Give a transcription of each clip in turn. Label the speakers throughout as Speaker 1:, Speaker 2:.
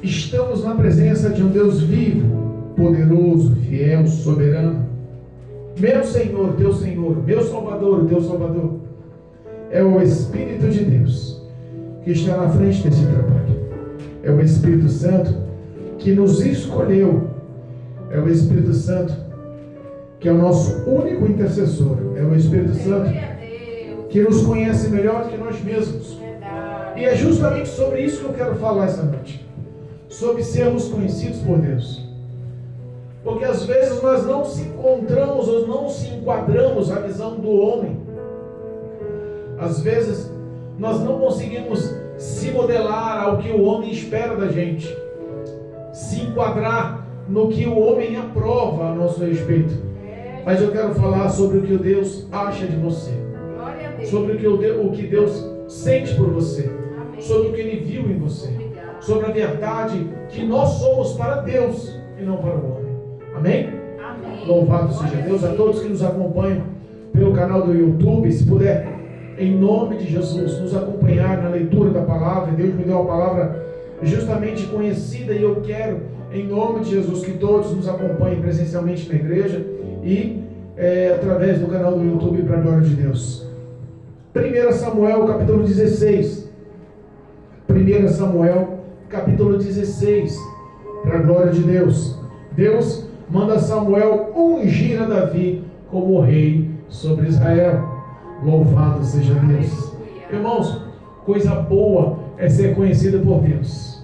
Speaker 1: Estamos na presença de um Deus vivo, poderoso, fiel, soberano. Meu Senhor, teu Senhor, meu Salvador, teu Salvador. É o Espírito de Deus que está na frente desse trabalho. É o Espírito Santo que nos escolheu. É o Espírito Santo que é o nosso único intercessor. É o Espírito Santo que nos conhece melhor que nós mesmos. E é justamente sobre isso que eu quero falar essa noite. Sobre sermos conhecidos por Deus. Porque às vezes nós não se encontramos ou não se enquadramos à visão do homem. Às vezes nós não conseguimos se modelar ao que o homem espera da gente. Se enquadrar no que o homem aprova a nosso respeito. Mas eu quero falar sobre o que Deus acha de você. Sobre o que Deus sente por você. Sobre o que Ele viu em você. Sobre a verdade que nós somos para Deus e não para o homem. Amém?
Speaker 2: Amém.
Speaker 1: Louvado seja Deus. A todos que nos acompanham pelo canal do YouTube, se puder, em nome de Jesus, nos acompanhar na leitura da palavra. Deus me deu uma palavra justamente conhecida e eu quero, em nome de Jesus, que todos nos acompanhem presencialmente na igreja e através do canal do YouTube, para a glória de Deus. 1 Samuel capítulo 16. 1 Samuel capítulo 16, para a glória de Deus. Deus manda Samuel ungir a Davi como rei sobre Israel. Louvado seja Deus. Irmãos, coisa boa é ser conhecido por Deus.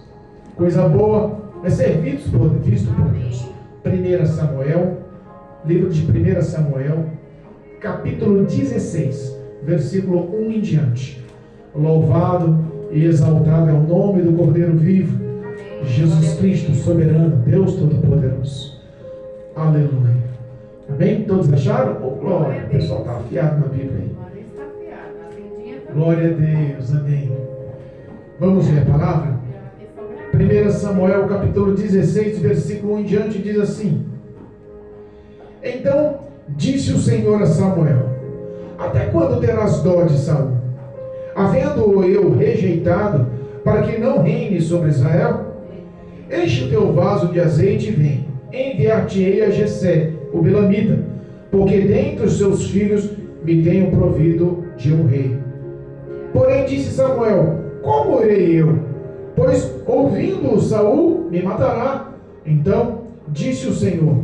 Speaker 1: Coisa boa é ser visto por Deus. 1 Samuel, livro de 1 Samuel, capítulo 16, versículo 1 em diante. Louvado e exaltado é o nome do Cordeiro vivo, Jesus Cristo soberano, Deus Todo-Poderoso. Aleluia. Amém? Todos acharam? Oh, glória. O pessoal está afiado na Bíblia aí. Glória a Deus. Amém. Vamos ler a palavra? 1 Samuel capítulo 16, versículo 1 em diante, diz assim: Então disse o Senhor a Samuel: Até quando terás dó de Saul, havendo-o eu rejeitado, para que não reine sobre Israel? Enche o teu vaso de azeite e vem, enviar-te-ei a Jessé, o Belamita, porque dentre os seus filhos me tenho provido de um rei. Porém disse Samuel: Como irei eu? Pois ouvindo Saul me matará. Então disse o Senhor: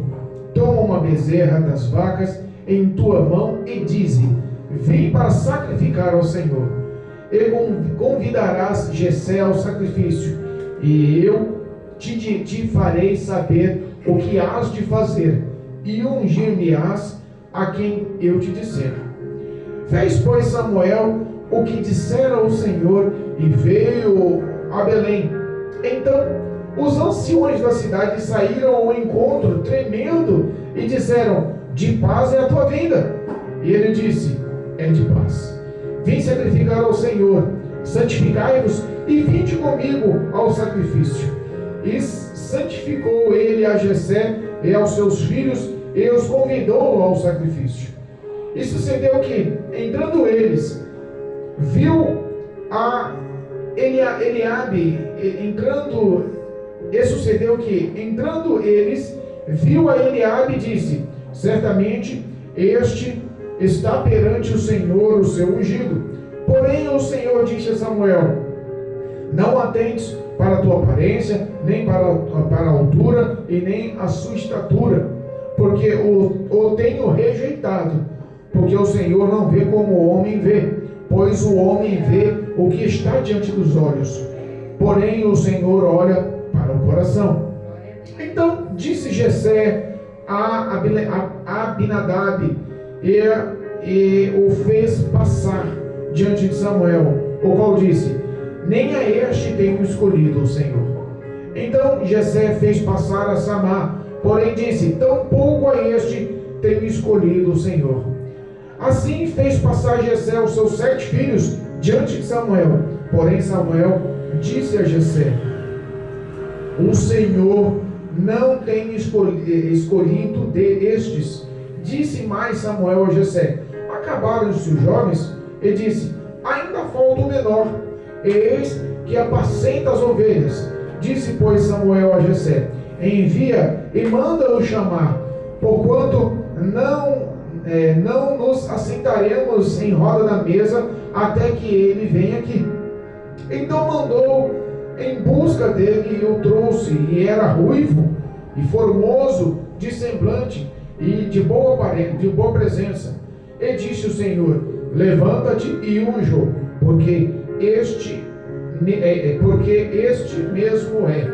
Speaker 1: Toma uma bezerra das vacas em tua mão e dize: Vem para sacrificar ao Senhor. E convidarás Jessé ao sacrifício, e eu te farei saber o que hás de fazer, e ungir-me-ás a quem eu te disser. Fez, pois, Samuel o que dissera o Senhor, e veio a Belém. Então os anciões da cidade saíram ao encontro, tremendo, e disseram: De paz é a tua vinda. E ele disse: É de paz. Vim sacrificar ao Senhor. Santificai-vos e vinde comigo ao sacrifício. E santificou ele a Jessé e aos seus filhos, e os convidou ao sacrifício. E sucedeu que, entrando eles, viu a Eliabe entrando. E sucedeu que, entrando eles, viu a Eliabe e disse: Certamente este está perante o Senhor, o seu ungido. Porém o Senhor disse a Samuel: Não atentes para a tua aparência, nem para a altura, e nem a sua estatura, porque o tenho rejeitado. Porque o Senhor não vê como o homem vê, pois o homem vê o que está diante dos olhos, porém o Senhor olha para o coração. Então disse Jessé a Abinadab, e o fez passar diante de Samuel, o qual disse: Nem a este tenho escolhido o Senhor. Então Jessé fez passar a Samá, porém disse: Tampouco a este tenho escolhido o Senhor. Assim fez passar Jessé os seus 7 filhos diante de Samuel. Porém Samuel disse a Jessé: O Senhor não tem escolhido destes. Disse mais Samuel a Jessé: Acabaram-se os jovens? E disse: Ainda falta o menor, eis que apacenta as ovelhas. Disse, pois, Samuel a Jessé: envia e manda-o chamar, porquanto não nos assentaremos em roda da mesa até que ele venha aqui. Então mandou em busca dele e o trouxe, e era ruivo e formoso de semblante e de boa presença. E disse o Senhor: levanta-te e unjo, porque este mesmo é.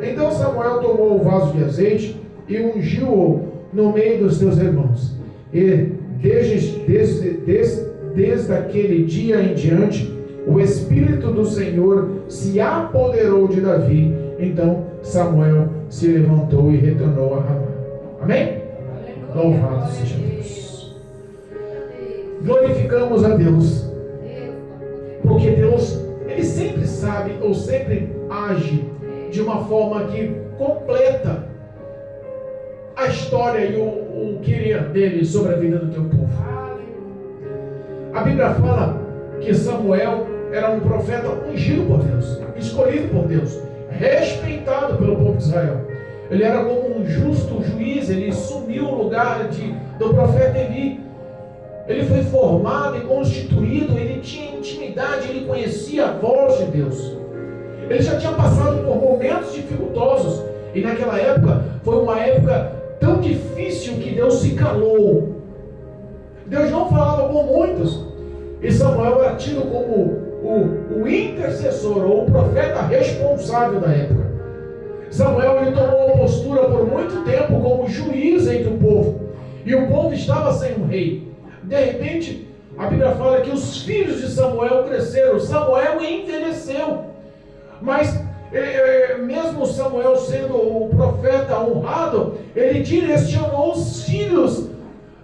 Speaker 1: Então Samuel tomou o vaso de azeite e ungiu-o no meio dos seus irmãos. E desde aquele dia em diante, o Espírito do Senhor se apoderou de Davi. Então Samuel se levantou e retornou a Ramá. Amém? Louvado seja Deus. Glorificamos a Deus, porque Deus, Ele sempre sabe, ou sempre age de uma forma que completa a história e o querer dele sobre a vida do teu povo. A Bíblia fala que Samuel era um profeta ungido por Deus, escolhido por Deus, respeitado pelo povo de Israel. Ele era como um justo juiz, ele assumiu o lugar do profeta Eli. Ele foi formado e constituído, ele tinha intimidade, ele conhecia a voz de Deus. Ele já tinha passado por momentos dificultosos, e naquela época, foi uma época tão difícil que Deus se calou. Deus não falava com muitos, e Samuel era tido como o intercessor, ou o profeta responsável da época. Samuel, ele tomou uma postura por muito tempo como juiz entre o povo, e o povo estava sem um rei. De repente, a Bíblia fala que os filhos de Samuel cresceram. Samuel envelheceu, mas mesmo Samuel sendo o profeta honrado, ele direcionou os filhos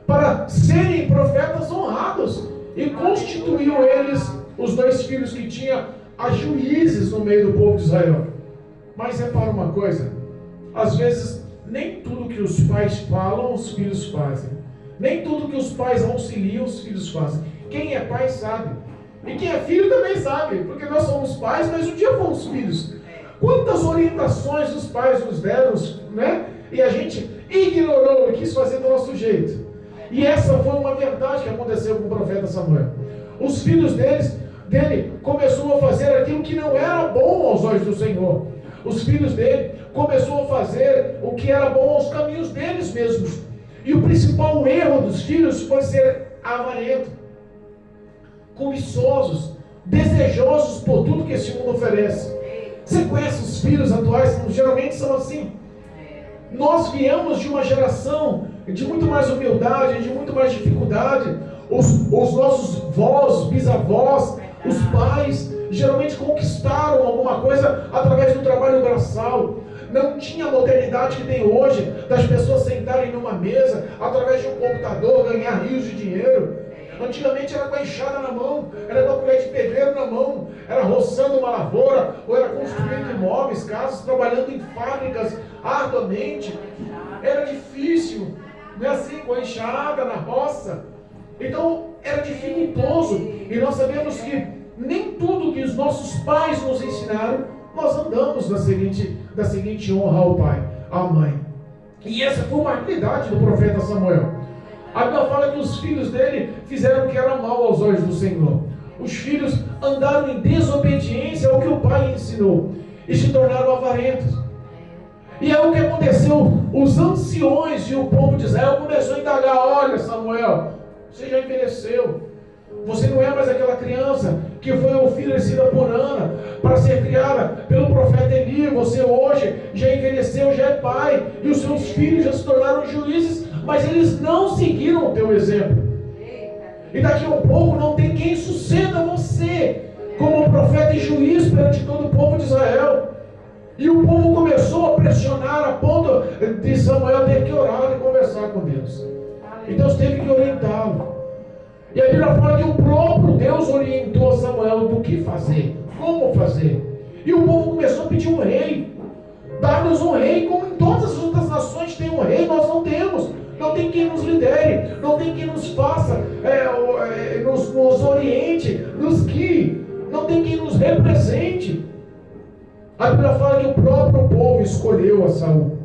Speaker 1: para serem profetas honrados e constituiu eles, os dois filhos que tinha, a juízes no meio do povo de Israel. Mas repara uma coisa: às vezes nem tudo que os pais falam os filhos fazem, nem tudo que os pais auxiliam os filhos fazem. Quem é pai sabe, e quem é filho também sabe, porque nós somos pais, mas um dia fomos filhos. Quantas orientações os pais nos deram, né? E a gente ignorou e quis fazer do nosso jeito. E essa foi uma verdade que aconteceu com o profeta Samuel. Os filhos dele começaram a fazer aquilo que não era bom aos olhos do Senhor. Os filhos dele começaram a fazer o que era bom aos caminhos deles mesmos. E o principal erro dos filhos foi ser avarento, cobiçosos, desejosos por tudo que esse mundo oferece. Você conhece os filhos atuais? Geralmente são assim. Nós viemos de uma geração de muito mais humildade, de muito mais dificuldade. Os nossos vós, bisavós, os pais, geralmente conquistaram alguma coisa através do trabalho braçal. Não tinha a modernidade que tem hoje, das pessoas sentarem numa mesa, através de um computador, ganhar rios de dinheiro. Antigamente era com a enxada na mão, era com a colher de pedreiro na mão, era roçando uma lavoura, ou era construindo imóveis, casas, trabalhando em fábricas arduamente. Era difícil, não é assim, com a enxada na roça. Então era dificultoso, e nós sabemos que nem tudo que os nossos pais nos ensinaram, nós andamos da seguinte honra ao pai, à mãe. E essa foi uma realidade do profeta Samuel. A Bíblia fala que os filhos dele fizeram o que era mal aos olhos do Senhor. Os filhos andaram em desobediência ao que o pai ensinou e se tornaram avarentos. E é o que aconteceu. Os anciões e o povo de Israel começou a indagar: olha, Samuel, você já envelheceu. Você não é mais aquela criança que foi oferecida por Ana para ser criada pelo profeta Eli. Você hoje já envelheceu, já é pai, e os seus filhos já se tornaram juízes, mas eles não seguiram o teu exemplo. E daqui a um pouco não tem quem suceda você como profeta e juiz perante todo o povo de Israel. E o povo começou a pressionar a ponto de Samuel ter que orar e conversar com Deus. E Deus teve que orientá-lo. E a Bíblia fala que o próprio Deus orientou Samuel do que fazer, como fazer. E o povo começou a pedir um rei. Dá-nos um rei, como em todas as outras nações tem um rei, nós não temos. Não tem quem nos lidere, não tem quem nos faça, nos oriente, nos guie, não tem quem nos represente. A Bíblia fala que o próprio povo escolheu a Saul.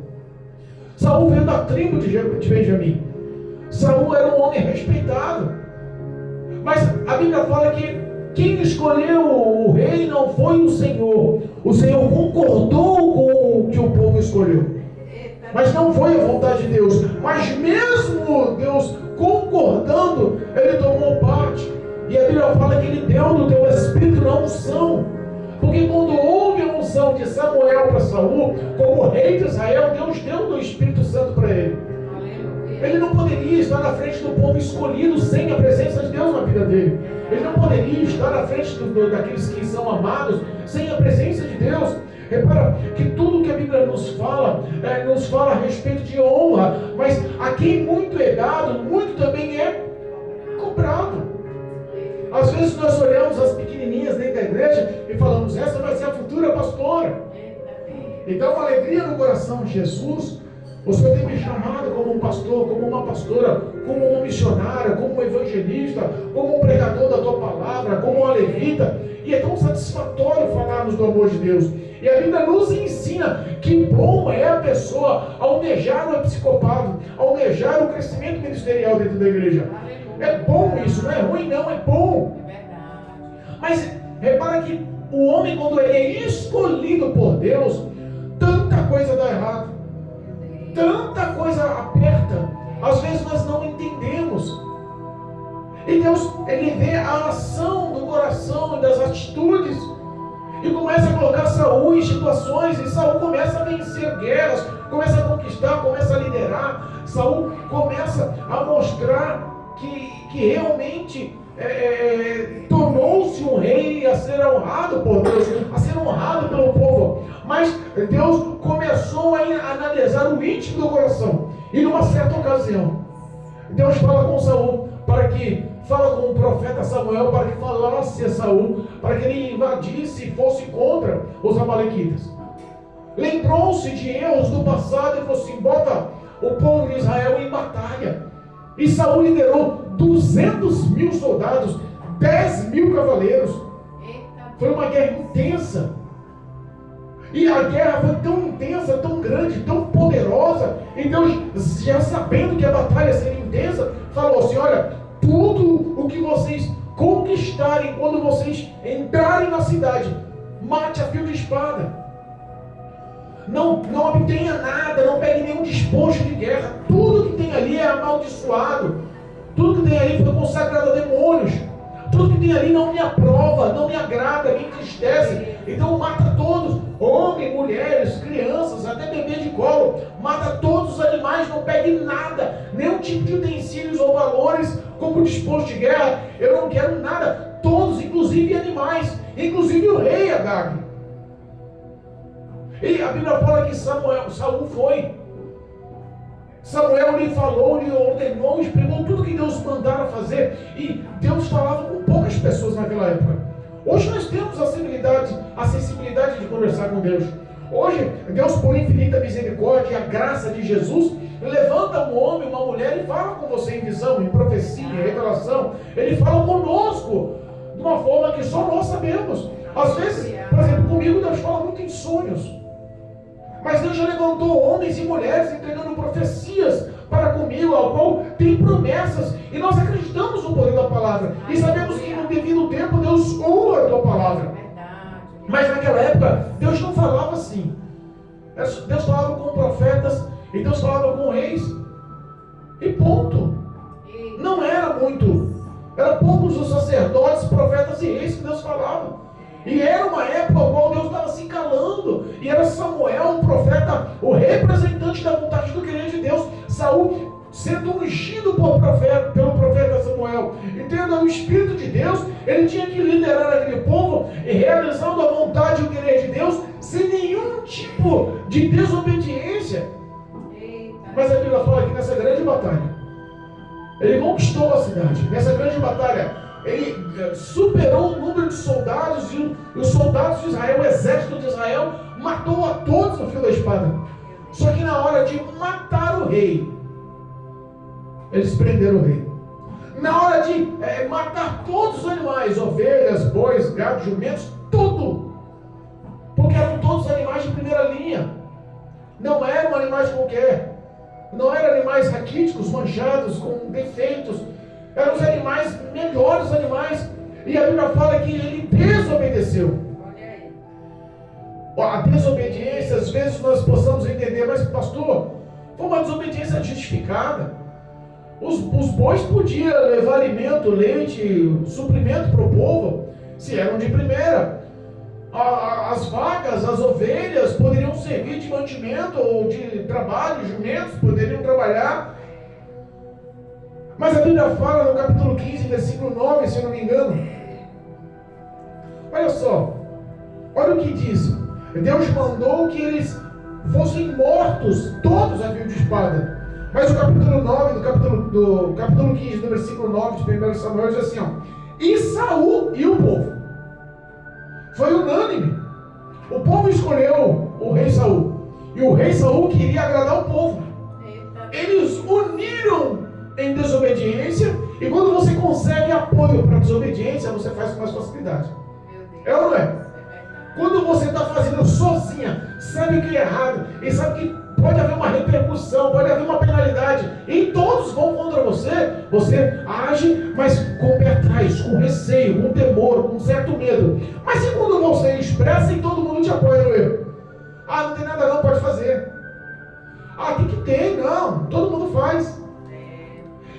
Speaker 1: Saul veio da tribo de Benjamim. Saul era um homem respeitado. Mas a Bíblia fala que quem escolheu o rei não foi o Senhor. O Senhor concordou com o que o povo escolheu. Mas não foi a vontade de Deus. Mas mesmo Deus concordando, ele tomou parte. E a Bíblia fala que ele deu do teu espírito na unção. Porque quando houve a unção de Samuel para Saul, como rei de Israel, Deus deu do Espírito Santo para ele. Ele não poderia estar na frente do povo escolhido sem a presença de Deus na vida dele. Ele não poderia estar na frente daqueles que são amados sem a presença de Deus. Repara que tudo que a Bíblia nos fala a respeito de honra, mas a quem muito é dado, muito também é cobrado. Às vezes nós olhamos as pequenininhas dentro da igreja e falamos, essa vai ser a futura pastora. Então, uma alegria no coração de Jesus. O Senhor tem me chamado como um pastor, como uma pastora, como uma missionária, como um evangelista, como um pregador da tua palavra, como uma levita. E é tão satisfatório falarmos do amor de Deus. E a Bíblia nos ensina que bom é a pessoa almejar o episcopado, almejar o crescimento ministerial dentro da igreja. É bom isso, não é ruim não, é bom. Mas repara que o homem, quando ele é escolhido por Deus, tanta coisa dá errado, tanta coisa aperta. Às vezes nós não entendemos. E Deus, ele vê a ação do coração e das atitudes, e começa a colocar Saul em situações, e Saul começa a vencer guerras, começa a conquistar, começa a liderar. Saul começa a mostrar que realmente tornou-se um rei a ser honrado por Deus, a ser honrado pelo povo. Mas Deus começou a analisar o íntimo do coração. E numa certa ocasião, Deus fala com Saul, fala com o profeta Samuel, para que falasse a Saul, para que ele invadisse e fosse contra os amalequitas. Lembrou-se de erros do passado e falou assim, bota o povo de Israel em batalha. E Saul liderou 200.000 soldados, 10.000 cavaleiros. Foi uma guerra intensa. E a guerra foi tão intensa, tão grande, tão poderosa. E Deus, já sabendo que a batalha seria intensa, falou assim, olha, tudo o que vocês conquistarem quando vocês entrarem na cidade, mate a fio de espada. Não obtenha nada, não pegue nenhum despojo de guerra. Tudo que tem ali é amaldiçoado. Tudo que tem ali foi consagrado a demônios. Tudo que tem ali não me aprova, não me agrada, me entristece. Então mata todos, homens, mulheres, crianças, até bebê de colo. Mata todos os animais, não pegue nada, nenhum tipo de utensílios ou valores como disposto de guerra. Eu não quero nada, todos, inclusive animais, inclusive o rei Agag. E a Bíblia fala que Saul foi. Samuel lhe falou, lhe ordenou, explicou tudo que Deus mandara fazer. E Deus falava com poucas pessoas naquela época. Hoje nós temos a sensibilidade de conversar com Deus. Hoje, Deus, por infinita misericórdia e a graça de Jesus, levanta um homem, uma mulher e fala com você em visão, em profecia, em revelação. Ele fala conosco de uma forma que só nós sabemos. Às vezes, por exemplo, comigo Deus fala muito em sonhos. Mas Deus já levantou homens e mulheres entregando profecias para comigo, ao qual tem promessas, e nós acreditamos no poder da palavra, e sabemos que no devido tempo Deus honra a tua palavra. Mas naquela época Deus não falava assim. Deus falava com profetas, e Deus falava com reis, e ponto. Não era muito, era poucos os sacerdotes, profetas e reis que Deus falava. E era uma época na qual Deus estava se calando. E era Samuel, um profeta, o representante da vontade do querer de Deus. Saul sendo ungido pelo profeta Samuel. Entenda, o Espírito de Deus, ele tinha que liderar aquele povo e realizando a vontade e o querer de Deus, sem nenhum tipo de desobediência. Mas a Bíblia fala que nessa grande batalha, ele conquistou a cidade. Nessa grande batalha, ele superou o número de soldados, e os soldados de Israel, o exército de Israel, matou a todos no fio da espada. Só que na hora de matar o rei, eles prenderam o rei. Na hora de matar todos os animais, ovelhas, bois, gados, jumentos, tudo, porque eram todos Não eram animais qualquer. Não eram animais raquíticos, manchados, com defeitos. Eram os animais, melhores animais. E a Bíblia fala que ele desobedeceu. A desobediência, às vezes nós possamos entender, mas pastor, foi uma desobediência justificada. Os bois podiam levar alimento, leite, suprimento para o povo, se eram de primeira. As vacas, as ovelhas poderiam servir de mantimento ou de trabalho, jumentos poderiam trabalhar. Mas a Bíblia fala no capítulo 15, versículo 9, se eu não me engano. Olha só, olha o que diz. Deus mandou que eles fossem mortos, todos a fio de espada. Mas o capítulo 9, do capítulo 15, no versículo 9 de 1 Samuel, diz assim, ó, e Saul e o povo. Foi unânime. O povo escolheu o rei Saul. E o rei Saul queria agradar o povo. Eles uniram em desobediência. E quando você consegue apoio para a desobediência, você faz com mais facilidade. É ou não é? Quando você está fazendo sozinha, sabe que é errado, e sabe que pode haver uma repercussão, pode haver uma penalidade, e todos vão contra você, você age, mas com o pé atrás, com receio, com temor, com certo medo. Mas e quando você expressa e todo mundo te apoia no erro? Ah, não tem nada não, pode fazer. Ah, tem que ter, não, todo mundo faz.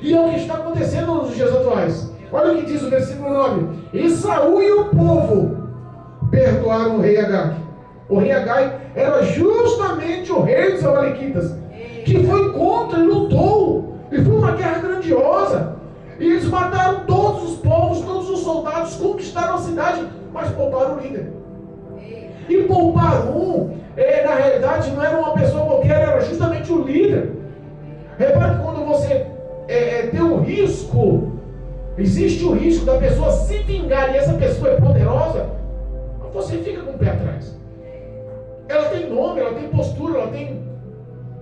Speaker 1: E é o que está acontecendo nos dias atuais. Olha o que diz o versículo 9. E Saul e o povo perdoaram o rei Agag. O rei Agag era justamente o rei dos Amalequitas, que foi contra e lutou. E foi uma guerra grandiosa. E eles mataram todos os povos, todos os soldados, conquistaram a cidade, mas pouparam o líder. E poupar na realidade, não era uma pessoa qualquer, era justamente o líder. Repare que quando você tem um risco, existe o risco da pessoa se vingar, e essa pessoa é poderosa, você fica com o pé atrás. Ela tem nome, ela tem postura, ela tem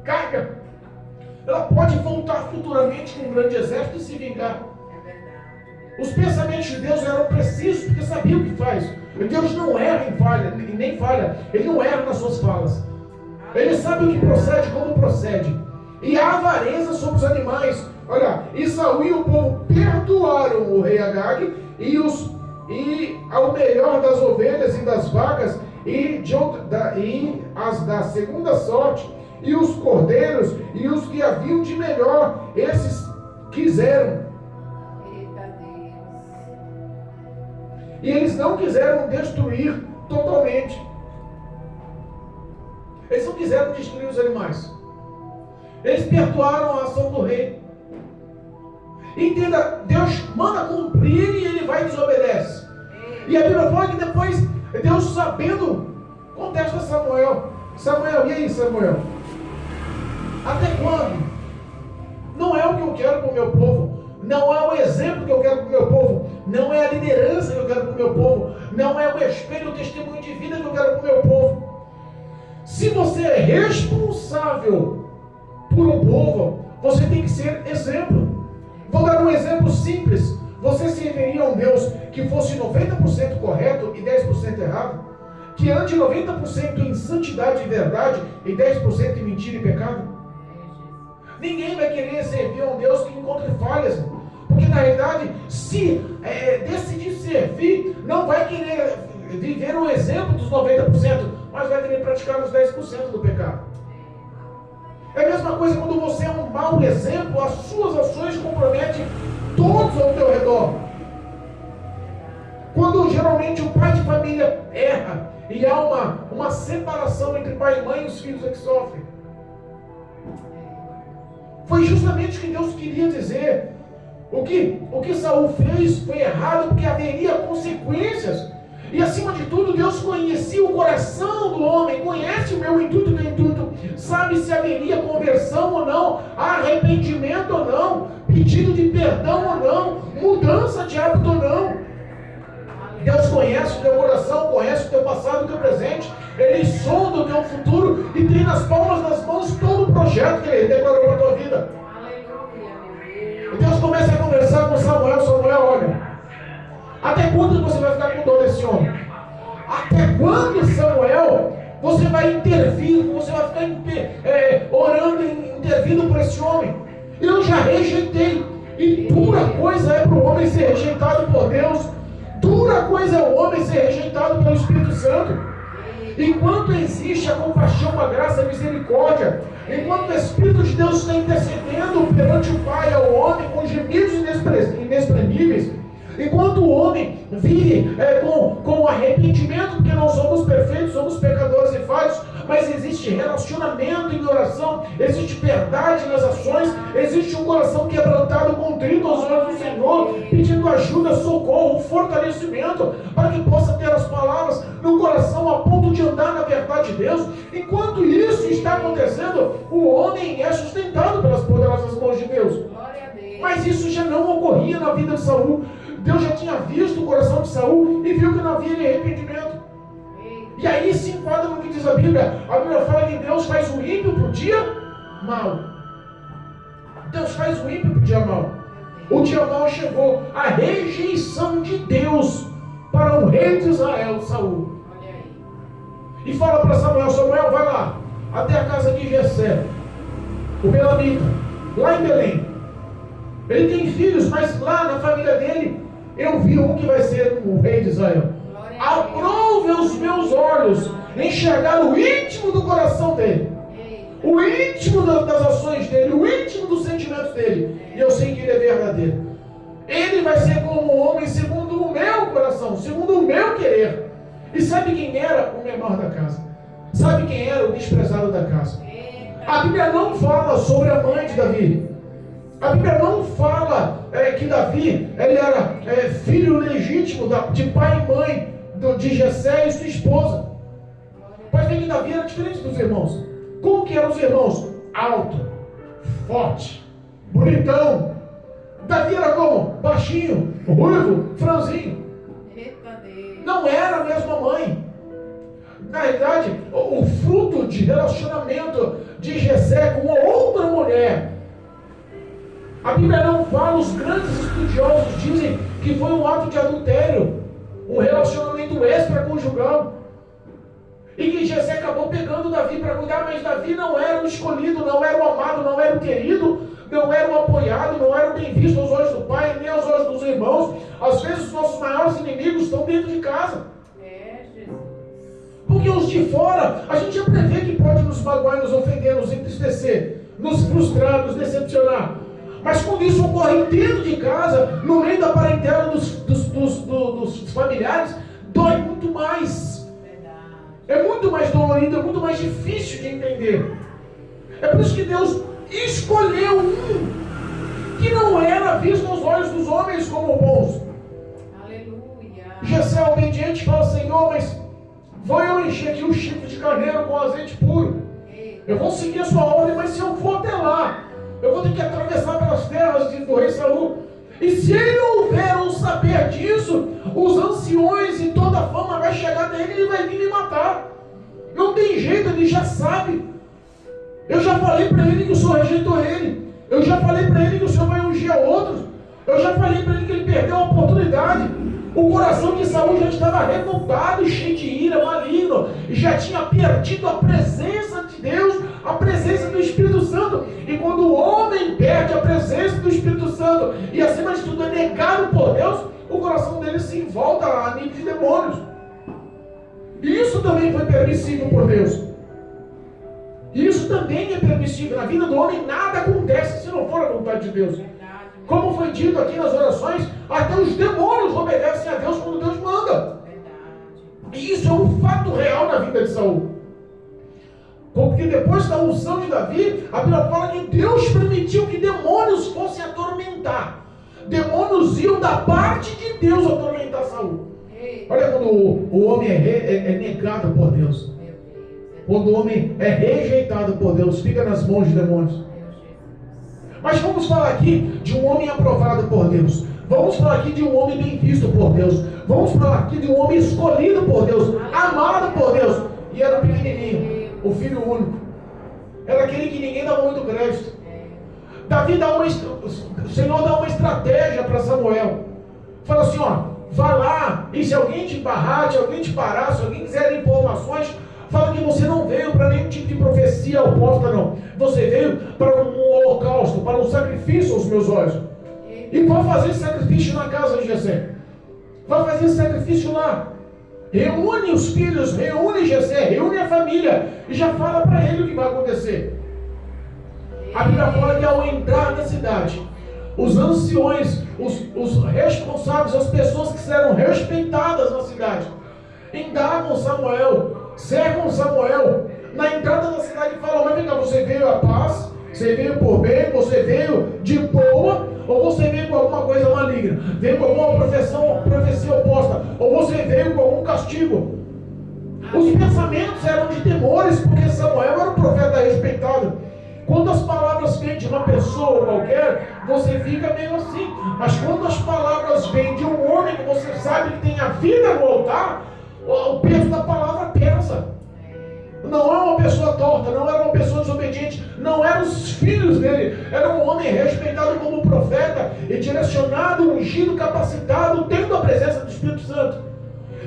Speaker 1: carga. Ela pode voltar futuramente com um grande exército e se vingar. Os pensamentos de Deus eram precisos, porque sabia o que faz. Deus não erra em falha, nem falha. Ele não erra nas suas falas. Ele sabe o que procede, como procede. E a avareza sobre os animais. Olha, e Saul e o povo perdoaram o rei Agag e ao melhor das ovelhas e das vacas e as da segunda sorte e os cordeiros e os que haviam de melhor, esses quiseram. E eles não quiseram destruir totalmente. Eles não quiseram destruir os animais. Eles perdoaram a ação do rei. Entenda, Deus manda cumprir e ele vai e desobedece. E a Bíblia fala que depois, Deus sabendo, contesta a Samuel. Samuel, e aí Samuel? Até quando? Não é o que eu quero para o meu povo. Não é o exemplo que eu quero para o meu povo. Não é a liderança que eu quero para o meu povo. Não é o espelho, o testemunho de vida que eu quero para o meu povo. Se você é responsável por um povo, você tem que ser exemplo. Vou dar um exemplo simples. Você serviria a um Deus que fosse 90% correto e 10% errado? Que ande 90% em santidade e verdade e 10% em mentira e pecado? Ninguém vai querer servir a um Deus que encontre falhas. Porque na realidade, se decidir servir, não vai querer viver o exemplo dos 90%, mas vai querer praticar os 10% do pecado. É a mesma coisa quando você é um mau exemplo, as suas ações comprometem todos ao teu redor. Quando geralmente o pai de família erra e há uma separação entre pai e mãe, os filhos é que sofrem. Foi justamente o que Deus queria dizer. O que Saul fez foi errado porque haveria consequências. E acima de tudo, Deus conhecia o coração do homem, conhece o meu intuito e o teu intuito, sabe se haveria conversão ou não, arrependimento ou não, pedido de perdão ou não, mudança de hábito ou não. Deus conhece o teu coração, conhece o teu passado e o teu presente. Ele sonda o teu futuro e tem nas palmas das mãos todo o projeto que Ele declarou para a tua vida. E Deus começa a conversar com Samuel. Samuel, olha, até quando você vai ficar com dor desse homem? Até quando, Samuel, Você vai intervir, você vai ficar orando, intervindo por esse homem. Eu já rejeitei. E dura coisa é para o homem ser rejeitado por Deus. Dura coisa é o homem ser rejeitado pelo Espírito Santo. Enquanto existe a compaixão, a graça e a misericórdia, enquanto o Espírito de Deus está intercedendo perante o Pai ao homem com gemidos inexprimíveis, enquanto o homem vive com arrependimento, porque não somos perfeitos, somos pecadores e falhos, mas existe relacionamento em oração, existe verdade nas ações, existe um coração quebrantado, contrito aos olhos do Senhor, pedindo ajuda, socorro, fortalecimento, para que possa ter as palavras no coração a ponto de andar na verdade de Deus. Enquanto isso está acontecendo, o homem é sustentado pelas poderosas mãos de Deus. Mas isso já não ocorria na vida de Saul. Deus já tinha visto o coração de Saul e viu que não havia arrependimento. E aí se enquadra no que diz a Bíblia. A Bíblia fala que Deus faz o ímpio para o dia mau. Deus faz o ímpio para o dia mau. O dia mau chegou, a rejeição de Deus para o rei de Israel, Saul. E fala para Samuel: Samuel, vai lá até a casa de Jessé, o Belamita, lá em Belém. Ele tem filhos, mas lá na família dele eu vi um que vai ser o rei de Israel. Aprove os meus olhos enxergar o íntimo do coração dele, o íntimo das ações dele, o íntimo dos sentimentos dele. E eu sei que ele é verdadeiro. Ele vai ser como um homem segundo o meu coração, segundo o meu querer. E sabe quem era o menor da casa? Sabe quem era o desprezado da casa? A Bíblia não fala sobre a mãe de Davi. A Bíblia não fala que Davi ele era filho legítimo de pai e mãe de Jessé e sua esposa. Pode ver que Davi era diferente dos irmãos. Como que eram os irmãos? Alto, forte, bonitão. Davi era como? Baixinho, ruivo, franzinho. Não era a mesma mãe. Na realidade, o fruto de relacionamento de Jessé com outra mulher, a Bíblia não fala, os grandes estudiosos dizem que foi um ato de adultério, um relacionamento extraconjugal, e que Jessé acabou pegando Davi para cuidar, mas Davi não era o escolhido, não era o amado, não era o querido, não era o apoiado, não era o bem visto aos olhos do pai, nem aos olhos dos irmãos. Às vezes os nossos maiores inimigos estão dentro de casa. Porque os de fora, a gente já prevê que pode nos magoar, nos ofender, nos entristecer, nos frustrar, nos decepcionar. Mas quando isso ocorre dentro de casa, no meio da parentela dos familiares, dói muito mais. É muito mais dolorido, é muito mais difícil de entender. É por isso que Deus escolheu um que não era visto aos olhos dos homens como bons. Aleluia. Jessé é obediente, fala: Senhor, mas vou eu encher aqui o chifre de carneiro com azeite puro. Eu vou seguir a sua ordem, mas se eu for até lá, eu vou ter que atravessar pelas terras do rei Saul. E se ele houver um saber disso, os anciões e toda a fama vai chegar nele e ele vai vir me matar. Não tem jeito, ele já sabe. Eu já falei para ele que o Senhor rejeitou ele. Eu já falei para ele que o Senhor vai ungir a outros. Eu já falei para ele que ele perdeu a oportunidade. O coração de Saul já estava revoltado, cheio de ira, maligno, e já tinha perdido a presença de Deus, a presença do Espírito Santo. E quando o homem perde a presença do Espírito Santo e acima de tudo é negado por Deus, o coração dele se volta a nível de demônios. E isso também foi permissível por Deus. Isso também é permissível. Na vida do homem nada acontece se não for a vontade de Deus. Como foi dito aqui nas orações, até os demônios obedecem a Deus quando Deus manda. E isso é um fato real na vida de Saul. Porque depois da unção de Davi, a Bíblia fala que Deus permitiu que demônios fossem atormentar. Demônios iam da parte de Deus atormentar Saul. Olha quando o homem é negado por Deus. Quando o homem é rejeitado por Deus, fica nas mãos de demônios. Mas vamos falar aqui de um homem aprovado por Deus. Vamos falar aqui de um homem bem visto por Deus. Vamos falar aqui de um homem escolhido por Deus, amado por Deus. E era pequenininho, o filho único. Era aquele que ninguém dava muito crédito. Davi o Senhor dá uma estratégia para Samuel. Fala assim, ó, vá lá, e se alguém te barrar, se alguém te parar, se alguém quiser informações, fala que você não veio para nenhum tipo de profecia oposta, não. Você veio para um holocausto, para um sacrifício aos meus olhos. E vai fazer sacrifício na casa de Jessé. Vai fazer sacrifício lá. Reúne os filhos, reúne Jessé, reúne a família e já fala para ele o que vai acontecer. A Bíblia fala que ao entrar na cidade, os anciões, os responsáveis, as pessoas que serão respeitadas na cidade, indagam Samuel, cercam Samuel na entrada da cidade e falam: mas vem cá, você veio a paz, você veio por bem, você veio de boa, ou você veio com alguma coisa maligna, veio com alguma profecia oposta, ou você veio com algum castigo? Os pensamentos eram de temores, porque Samuel era um profeta respeitado. Quando as palavras vêm de uma pessoa qualquer, você fica meio assim. Mas quando as palavras vêm de um homem que você sabe que tem a vida no altar, o peso da palavra pesa. Não é uma pessoa torta, não era uma pessoa desobediente, não eram os filhos dele, era um homem respeitado como profeta e direcionado, ungido, capacitado, tendo a presença do Espírito Santo.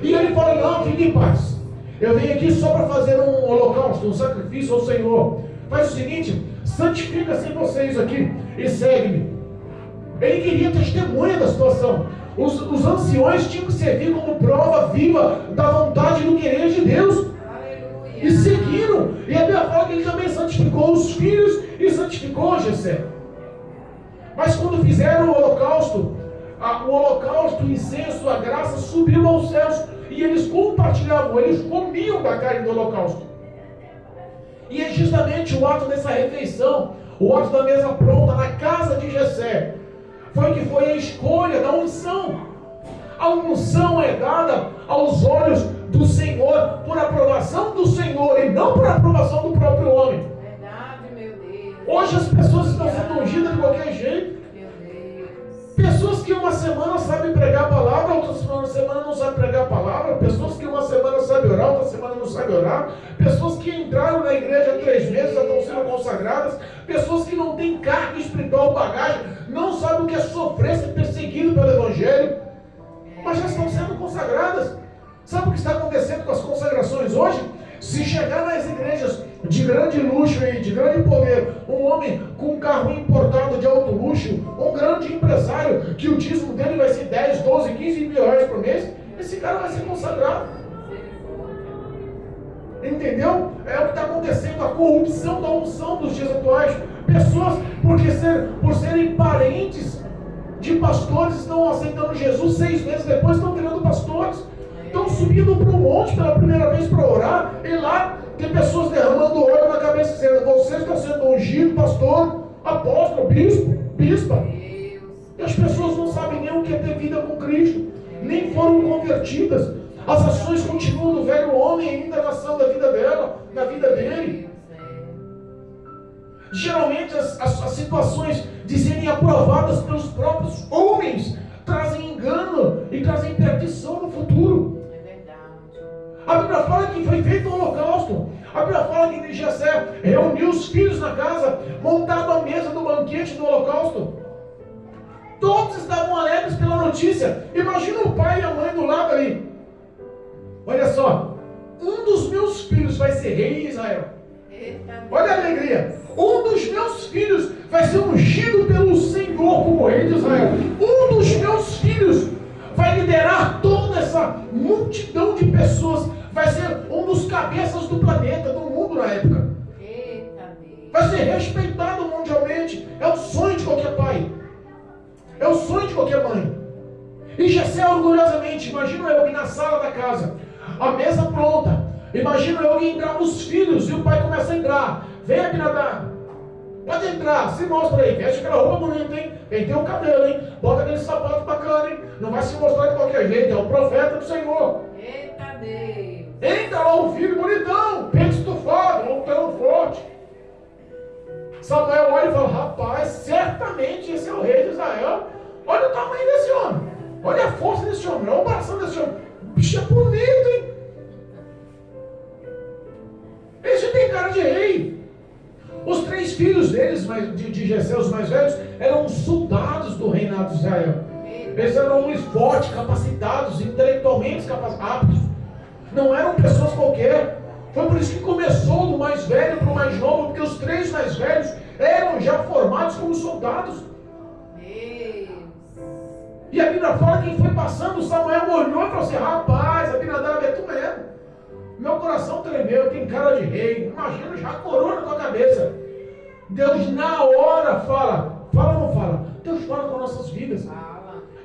Speaker 1: E ele fala: não, fique em paz, eu vim aqui só para fazer um holocausto, um sacrifício ao Senhor. Faz o seguinte, santifica-se vocês aqui e segue-me. Ele queria testemunha da situação. Os anciões tinham que servir como prova viva da vontade e do querer de Deus. E seguiram. E a Bíblia fala que ele também santificou os filhos e santificou Jessé. Mas quando fizeram o holocausto, o incenso, a graça subiu aos céus. E eles compartilhavam, eles comiam da carne do holocausto. E é justamente o ato dessa refeição, o ato da mesa pronta na casa de Jessé, foi a escolha da unção. A unção é dada aos olhos do Senhor, por aprovação do Senhor e não por aprovação do próprio homem.
Speaker 2: Verdade, meu Deus.
Speaker 1: Hoje as pessoas estão sendo ungidas de qualquer jeito.
Speaker 2: Meu Deus.
Speaker 1: Pessoas que uma semana sabem pregar a palavra, outra semana não sabem pregar a palavra. Pessoas que uma semana sabem orar, outra semana não sabem orar. Pessoas que entraram na igreja há 3 meses, já estão sendo consagradas. Pessoas que não têm carga espiritual, bagagem, não sabem o que é sofrer, ser perseguido pelo Evangelho, mas já estão sendo consagradas. Sabe o que está acontecendo com as consagrações hoje? Se chegar nas igrejas de grande luxo e de grande poder, um homem com um carro importado de alto luxo, um grande empresário, que o dízimo dele vai ser 10, 12, 15 mil reais por mês, esse cara vai ser consagrado. Entendeu? É o que está acontecendo, a corrupção da unção dos dias atuais. Pessoas, por serem parentes de pastores, estão aceitando Jesus, 6 meses depois estão virando pastores. Estão subindo para o monte pela primeira vez para orar, e lá tem pessoas derramando óleo na cabeça, dizendo: você está sendo ungido, pastor, apóstolo, bispa. E as pessoas não sabem nem o que é ter vida com Cristo, nem foram convertidas. As ações continuam do velho homem ainda na ação da vida dela, na vida dele. Geralmente as situações de serem aprovadas pelos próprios homens trazem engano e trazem perdição no futuro. A Bíblia fala que foi feito um holocausto. A Bíblia fala que Jessé reuniu os filhos na casa, montado a mesa do banquete do holocausto. Todos estavam alegres pela notícia. Imagina o pai e a mãe do lado ali. Olha só, um dos meus filhos vai ser rei em Israel. Olha a alegria. Um dos meus filhos vai ser ungido pelo Senhor como rei de Israel. Um dos meus filhos vai liderar toda essa multidão de pessoas, vai ser um dos cabeças do planeta, do mundo na época. Vai ser respeitado mundialmente. É o sonho de qualquer pai, é o sonho de qualquer mãe. E Jessé orgulhosamente, imagino eu que na sala da casa, a mesa pronta, imagino eu que entravam os filhos e o pai começa a entrar. Vem, Abinadab, pode entrar, se mostra aí, veste aquela roupa bonita, hein? Pentei o cabelo, hein? Bota aquele sapato bacana, hein? Não vai se mostrar de qualquer jeito, é o profeta do Senhor.
Speaker 2: Eita Deus!
Speaker 1: Entra lá o filho bonitão, peito estufado, montão forte. Samuel olha e fala: rapaz, certamente esse é o rei de Israel. Olha o tamanho desse homem, olha a força desse homem, olha o coração desse homem. O bicho é bonito, hein? Esse tem cara de rei. Os 3 filhos deles, de Jessé, os mais velhos, eram soldados do reinado de Israel. Eles eram homens fortes, capacitados, intelectualmente aptos. Não eram pessoas qualquer. Foi por isso que começou do mais velho para o mais novo, porque os 3 mais velhos eram já formados como soldados. E a Bíblia fala que quem foi passando, Samuel olhou e falou assim: rapaz, Abinadab, é tu mesmo. Meu coração tremeu, tem cara de rei. Imagina, já coroa na tua cabeça. Deus na hora fala ou não fala? Deus fala com nossas vidas.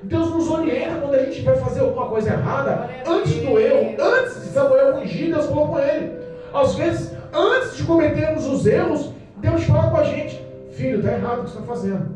Speaker 1: Deus nos orienta quando a gente vai fazer alguma coisa errada. Antes do erro, antes de Samuel ungir, Deus falou com ele. Às vezes, antes de cometermos os erros, Deus fala com a gente: filho, está errado o que você está fazendo.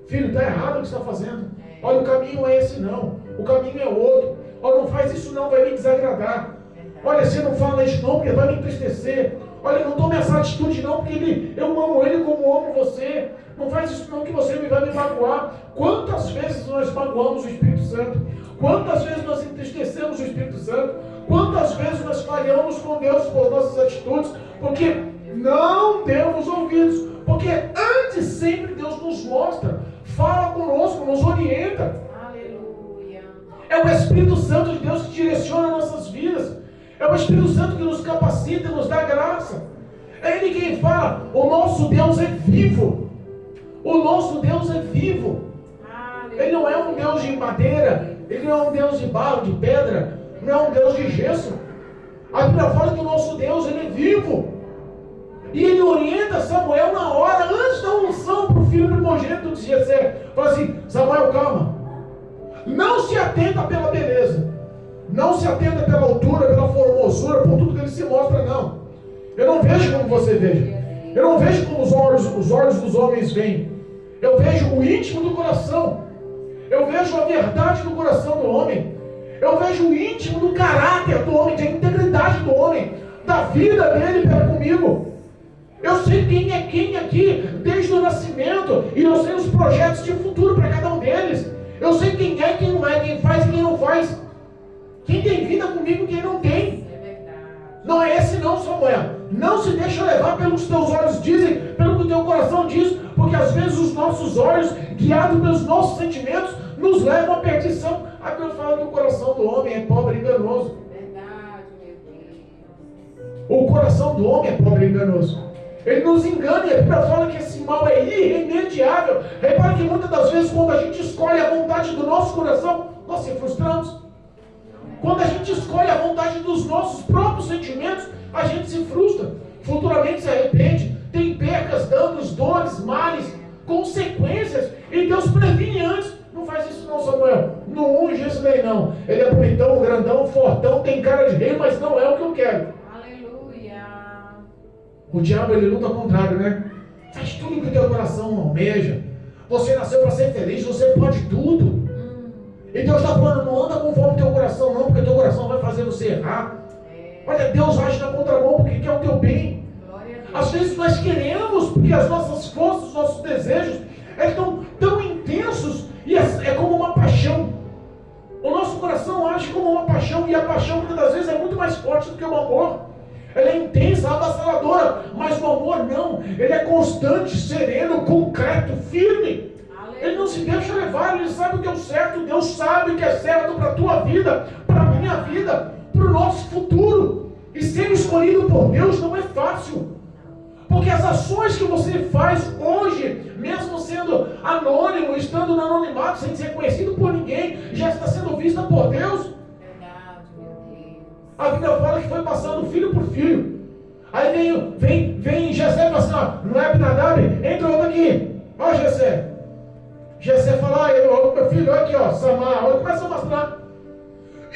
Speaker 1: Filho, está errado o que você está fazendo. Olha, o caminho é esse não. O caminho é outro. Olha, não faz isso não, vai me desagradar. Olha, você não fala isso não, porque vai me entristecer. Olha, não tome essa atitude não, porque eu amo ele como amo você. Não faz isso não, que você vai me magoar. Quantas vezes nós magoamos o Espírito Santo? Quantas vezes nós entristecemos o Espírito Santo? Quantas vezes nós falhamos com Deus por nossas atitudes? Porque não demos ouvidos. Porque antes sempre Deus nos mostra, fala conosco, nos orienta.
Speaker 2: Aleluia.
Speaker 1: É o Espírito Santo de Deus que direciona nossas vidas. É o Espírito Santo que nos capacita, nos dá graça. É Ele quem fala: o nosso Deus é vivo. O nosso Deus é vivo. Ele não é um Deus de madeira. Ele não é um Deus de barro, de pedra. Não é um Deus de gesso. A Bíblia fala que o nosso Deus, Ele é vivo. E Ele orienta Samuel na hora, antes da unção para o filho primogênito de Jessé. Fala assim: Samuel, calma. Não se atenta pela beleza. Não se atenta pela altura, pela formosura, por tudo que ele se mostra, não. Eu não vejo como você veja. Eu não vejo como os olhos dos homens veem. Eu vejo o íntimo do coração. Eu vejo a verdade do coração do homem. Eu vejo o íntimo do caráter do homem, da integridade do homem, da vida dele para comigo. Eu sei quem é quem aqui, desde o nascimento, e eu sei os projetos de futuro para cada um deles. Eu sei quem é, quem não é, quem faz e quem não faz. Quem tem vida comigo e quem não tem.
Speaker 2: É verdade.
Speaker 1: Não é esse não, Samuel. Não se deixa levar pelo que os teus olhos dizem, pelo que o teu coração diz, porque às vezes os nossos olhos, guiados pelos nossos sentimentos, nos levam à perdição. A Bíblia fala que o coração do homem é pobre e enganoso.
Speaker 2: Verdade, meu Deus.
Speaker 1: O coração do homem é pobre e enganoso. Ele nos engana, e a Bíblia fala que esse mal é irremediável. Repare que muitas das vezes, quando a gente escolhe a vontade do nosso coração, nós se frustramos. Quando a gente escolhe a vontade dos nossos próprios sentimentos, a gente se frustra. Futuramente se arrepende. Tem percas, danos, dores, males, consequências. E Deus previne antes. Não faz isso não, Samuel. Não unge esse daí não. Ele é bonitão, grandão, fortão, tem cara de rei, mas não é o que eu quero.
Speaker 2: Aleluia.
Speaker 1: O diabo, ele luta ao contrário, né? Faz tudo que o teu coração almeja. Você nasceu para ser feliz, você pode tudo. E Deus está falando: não anda conforme o teu coração não, porque o teu coração vai fazer você errar. Olha, Deus age na contramão porque quer o teu bem. Às vezes nós queremos, porque as nossas forças, os nossos desejos estão tão intensos, e é como uma paixão. O nosso coração age como uma paixão, e a paixão muitas das vezes é muito mais forte do que o amor. Ela é intensa, avassaladora, mas o amor não. Ele é constante, sereno, concreto, firme. Ele não se deixa levar, ele sabe o que é o certo. Deus sabe o que é certo para a tua vida, para a minha vida, para o nosso futuro. E ser escolhido por Deus não é fácil. Porque as ações que você faz hoje, mesmo sendo anônimo, estando no anonimato, sem ser conhecido por ninguém, já está sendo vista por Deus.
Speaker 2: Verdade, meu Deus.
Speaker 1: A Bíblia fala que foi passando filho por filho. Aí vem Jessé e fala assim: ó, não é Abinadab? Entra outro aqui. Ó, Jessé. Jessé fala: meu filho, olha aqui, ó, Samar. Olha, começa a mostrar.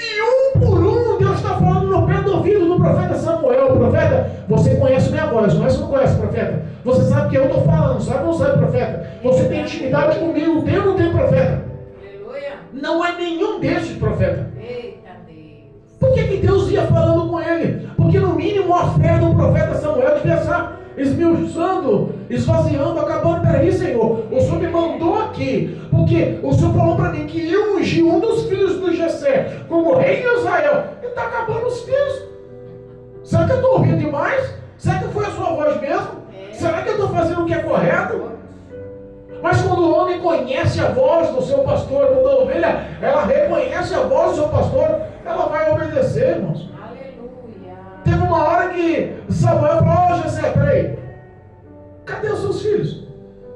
Speaker 1: E um por um, Deus está falando no pé do ouvido do profeta Samuel. Profeta, você conhece minha voz, não é? Você não conhece, profeta? Você sabe que eu estou falando, sabe ou não sabe, profeta? Você tem intimidade comigo, tem ou não tem, profeta?
Speaker 2: Aleluia.
Speaker 1: Não é nenhum desses, profeta.
Speaker 2: Eita Deus.
Speaker 1: Por que Deus ia falando com ele? Porque no mínimo a fé do profeta Samuel devia estar esmiuçando, esvaziando, acabando. Peraí, Senhor, o Senhor me mandou aqui, porque o Senhor falou para mim que eu ungi um dos filhos do Jessé como rei de Israel, e está acabando os filhos. Será que eu estou ouvindo demais? Será que foi a sua voz mesmo? Será que eu estou fazendo o que é correto? Mas quando o homem conhece a voz do seu pastor, quando a ovelha, ela reconhece a voz do seu pastor, ela vai obedecer, irmãos.
Speaker 2: Aleluia.
Speaker 1: Teve uma hora que Samuel falou: ô Jessé, peraí, cadê os seus filhos?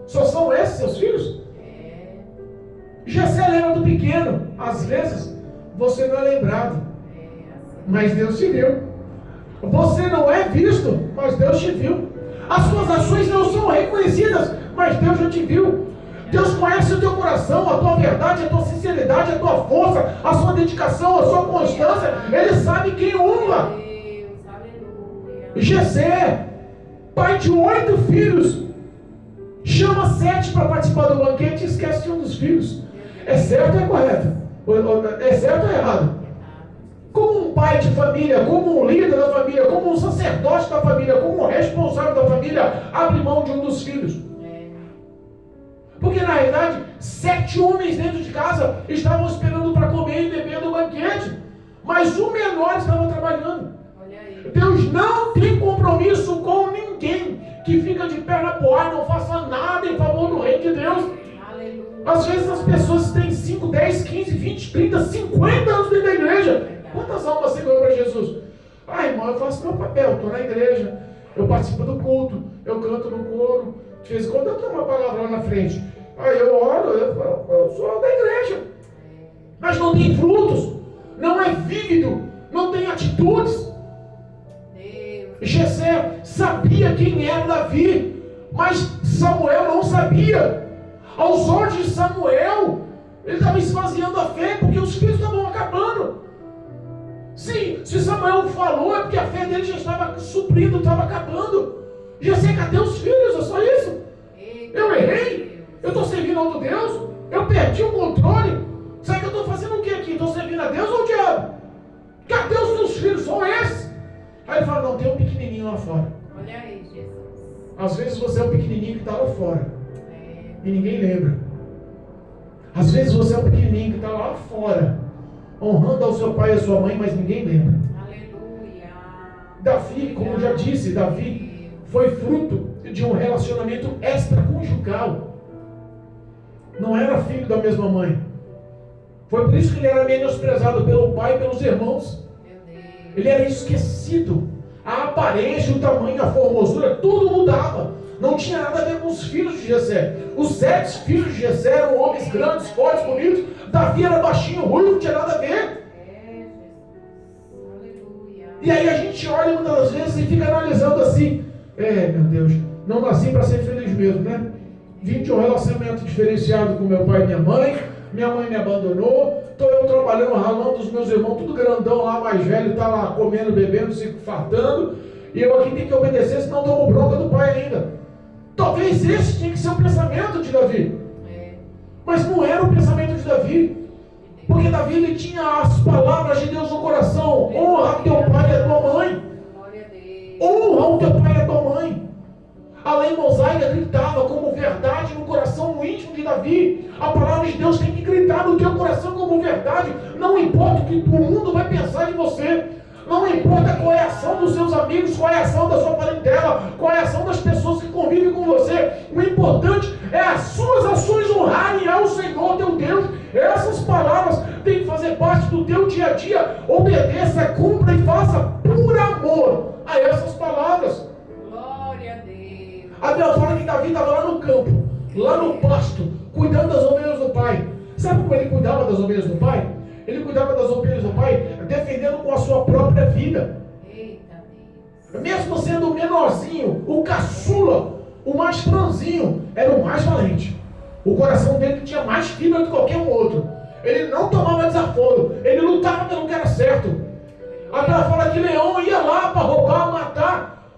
Speaker 1: Só são esses seus filhos? Jessé lembra do pequeno. Às vezes você não é lembrado, mas Deus te viu. Você não é visto, mas Deus te viu. As suas ações não são reconhecidas, mas Deus já te viu. Deus conhece o teu coração, a tua verdade, a tua sinceridade, a tua força, a sua dedicação, a sua constância. Ele sabe quem honra. Jessé, pai de 8 filhos, chama 7 para participar do banquete e esquece de um dos filhos. É certo ou é correto? É certo ou é errado? Como um pai de família, como um líder da família, como um sacerdote da família, como um responsável da família, abre mão de um dos filhos? Porque na realidade, 7 homens dentro de casa estavam esperando para comer e beber do banquete, mas o menor estava trabalhando. Deus não tem compromisso com ninguém que fica de perna pro ar e não faça nada em favor do reino de Deus. Às vezes as pessoas têm 5, 10, 15, 20, 30, 50 anos dentro da igreja. Quantas almas você ganhou para Jesus? Ah, irmão, eu faço meu papel, estou na igreja, eu participo do culto, eu canto no coro, de vez em quando eu tenho uma palavra lá na frente. Aí eu oro, eu sou da igreja. Mas não tem frutos, não é vívido, não tem atitudes. Jessé sabia quem era Davi, mas Samuel não sabia. Aos olhos de Samuel, ele estava esvaziando a fé, porque os filhos estavam acabando. Sim, se Samuel falou, é porque a fé dele já estava suprindo, estava acabando. Jessé, cadê os filhos? É só isso? Eu errei? Eu estou servindo a outro Deus? Eu perdi o controle? Sabe que eu estou fazendo o que aqui? Estou servindo a Deus ou ao diabo? Cadê os teus filhos? São esses? Aí ele fala: não, tem um pequenininho lá fora.
Speaker 2: Olha aí, Jesus.
Speaker 1: Às vezes você é um pequenininho que está lá fora e ninguém lembra. Às vezes você é um pequenininho que está lá fora, honrando ao seu pai e à sua mãe, mas ninguém lembra.
Speaker 2: Aleluia.
Speaker 1: Davi, como eu já disse, Davi foi fruto de um relacionamento extraconjugal. Não era filho da mesma mãe. Foi por isso que ele era menosprezado pelo pai e pelos irmãos. Ele era esquecido. A aparência, o tamanho, a formosura, tudo mudava. Não tinha nada a ver com os filhos de Jessé. Os 7 filhos de Jessé eram homens grandes, fortes, bonitos. Davi era baixinho, ruivo, não tinha nada a ver. E aí a gente olha muitas das vezes e fica analisando assim: meu Deus, não nasci para ser feliz mesmo, né? Vim de um relacionamento diferenciado com meu pai e minha mãe me abandonou, estou eu trabalhando, ralando, os meus irmãos tudo grandão lá, mais velho, está lá comendo, bebendo, se fartando, e eu aqui tenho que obedecer, senão tomo bronca do pai ainda. Talvez esse tinha que ser o pensamento de Davi, mas não era o pensamento de Davi, porque Davi ele tinha as palavras de Deus no coração: honra teu pai e a tua mãe, honra o teu pai e a tua mãe. A lei mosaica gritava como verdade no coração, no íntimo de Davi. A palavra de Deus tem que gritar no teu coração como verdade. Não importa o que o mundo vai pensar de você. Não importa qual é a ação dos seus amigos, qual é a ação da sua parentela, qual é a ação das pessoas que convivem com você. O importante é as suas ações honrarem ao Senhor teu Deus. Essas palavras têm que fazer parte do teu dia a dia. Obedeça, cumpra e faça por amor a essas palavras.
Speaker 2: Glória a Deus.
Speaker 1: A Bíblia fala que Davi estava lá no campo, lá no pasto, cuidando das ovelhas do pai. Sabe como ele cuidava das ovelhas do pai? Ele cuidava das ovelhas do pai, defendendo com a sua própria vida.
Speaker 2: Eita Deus.
Speaker 1: Mesmo sendo o menorzinho, o caçula, o mais franzinho, era o mais valente. O coração dele tinha mais fibra do que qualquer um outro. Ele não tomava desaforo, ele lutava pelo que era certo. A Bíblia fala que Leão ia lá para roubar, matar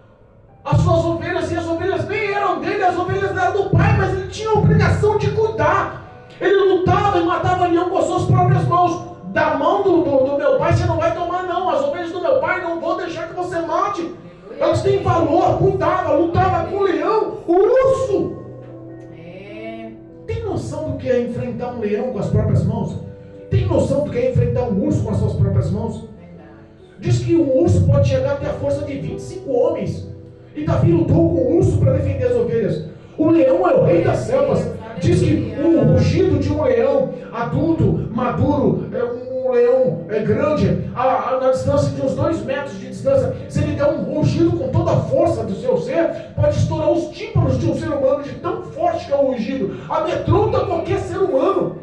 Speaker 1: as suas ovelhas, e as ovelhas nem eram dele, as ovelhas eram do pai, mas ele tinha a obrigação de cuidar. Ele lutava e matava leão com as suas próprias mãos. Da mão do meu pai você não vai tomar, não. As ovelhas do meu pai não vou deixar que você mate. Elas têm valor. Cuidava, lutava com o leão, o urso. Tem noção do que é enfrentar um leão com as próprias mãos? Tem noção do que é enfrentar um urso com as suas próprias mãos? Diz que um urso pode chegar até a força de 25 homens. E Davi lutou com o urso para defender as ovelhas. O leão é o rei das selvas. Diz que o rugido de um leão adulto, maduro, um leão grande, na distância de uns 2 metros de distância, se ele der um rugido com toda a força do seu ser, pode estourar os tímpanos de um ser humano, de tão forte que é o rugido, amedronta qualquer ser humano.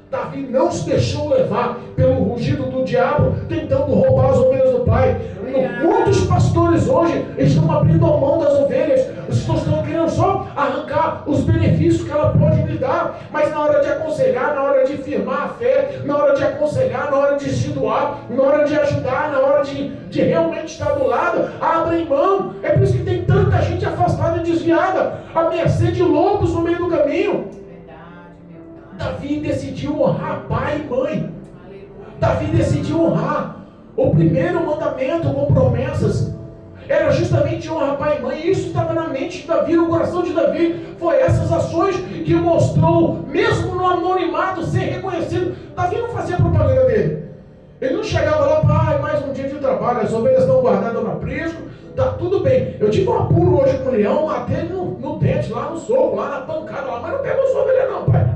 Speaker 1: Davi não se deixou levar pelo rugido do diabo, tentando roubar as ovelhas do pai. Muitos pastores hoje estão abrindo a mão das ovelhas, estão querendo só arrancar os benefícios que ela pode lhe dar, mas na hora de aconselhar, na hora de firmar a fé, na hora de aconselhar, na hora de se doar, na hora de ajudar, na hora de realmente estar do lado, abrem mão. É por isso que tem tanta gente afastada e desviada, à mercê de lobos no meio do caminho. Davi decidiu honrar pai e mãe. Davi decidiu honrar. O primeiro mandamento com promessas era justamente honrar pai e mãe. E isso estava na mente de Davi, no coração de Davi. Foi essas ações que mostrou, mesmo no anonimato, ser reconhecido. Davi não fazia propaganda dele. Ele não chegava lá, pai, mais um dia de trabalho, as ovelhas estão guardadas no aprisco, tá tudo bem. Eu tive um apuro hoje com o leão, matei ele no dente, lá no soco, lá na pancada, lá, mas não pegou sua ovelha não, pai.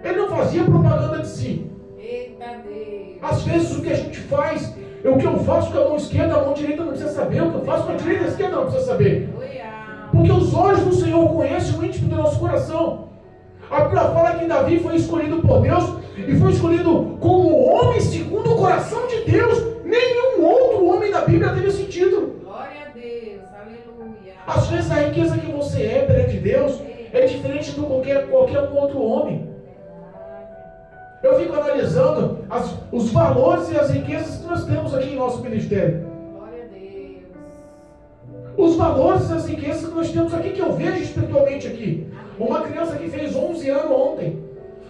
Speaker 1: Ele não fazia propaganda de si.
Speaker 2: Eita Deus.
Speaker 1: Às vezes o que a gente faz, o que eu faço com a mão esquerda, a mão direita não precisa saber. O que eu faço com a direita e a esquerda não precisa saber. Porque os olhos do Senhor conhecem o íntimo do nosso coração. A Bíblia fala que Davi foi escolhido por Deus e foi escolhido como homem segundo o coração de Deus. Nenhum outro homem da Bíblia teve esse título.
Speaker 2: Glória a Deus, aleluia.
Speaker 1: Às vezes a riqueza que você é perante Deus é diferente de qualquer um outro homem. Eu fico analisando os valores e as riquezas que nós temos aqui em nosso ministério.
Speaker 2: Glória a Deus.
Speaker 1: Os valores e as riquezas que nós temos aqui, que eu vejo espiritualmente aqui. Uma criança que fez 11 anos ontem,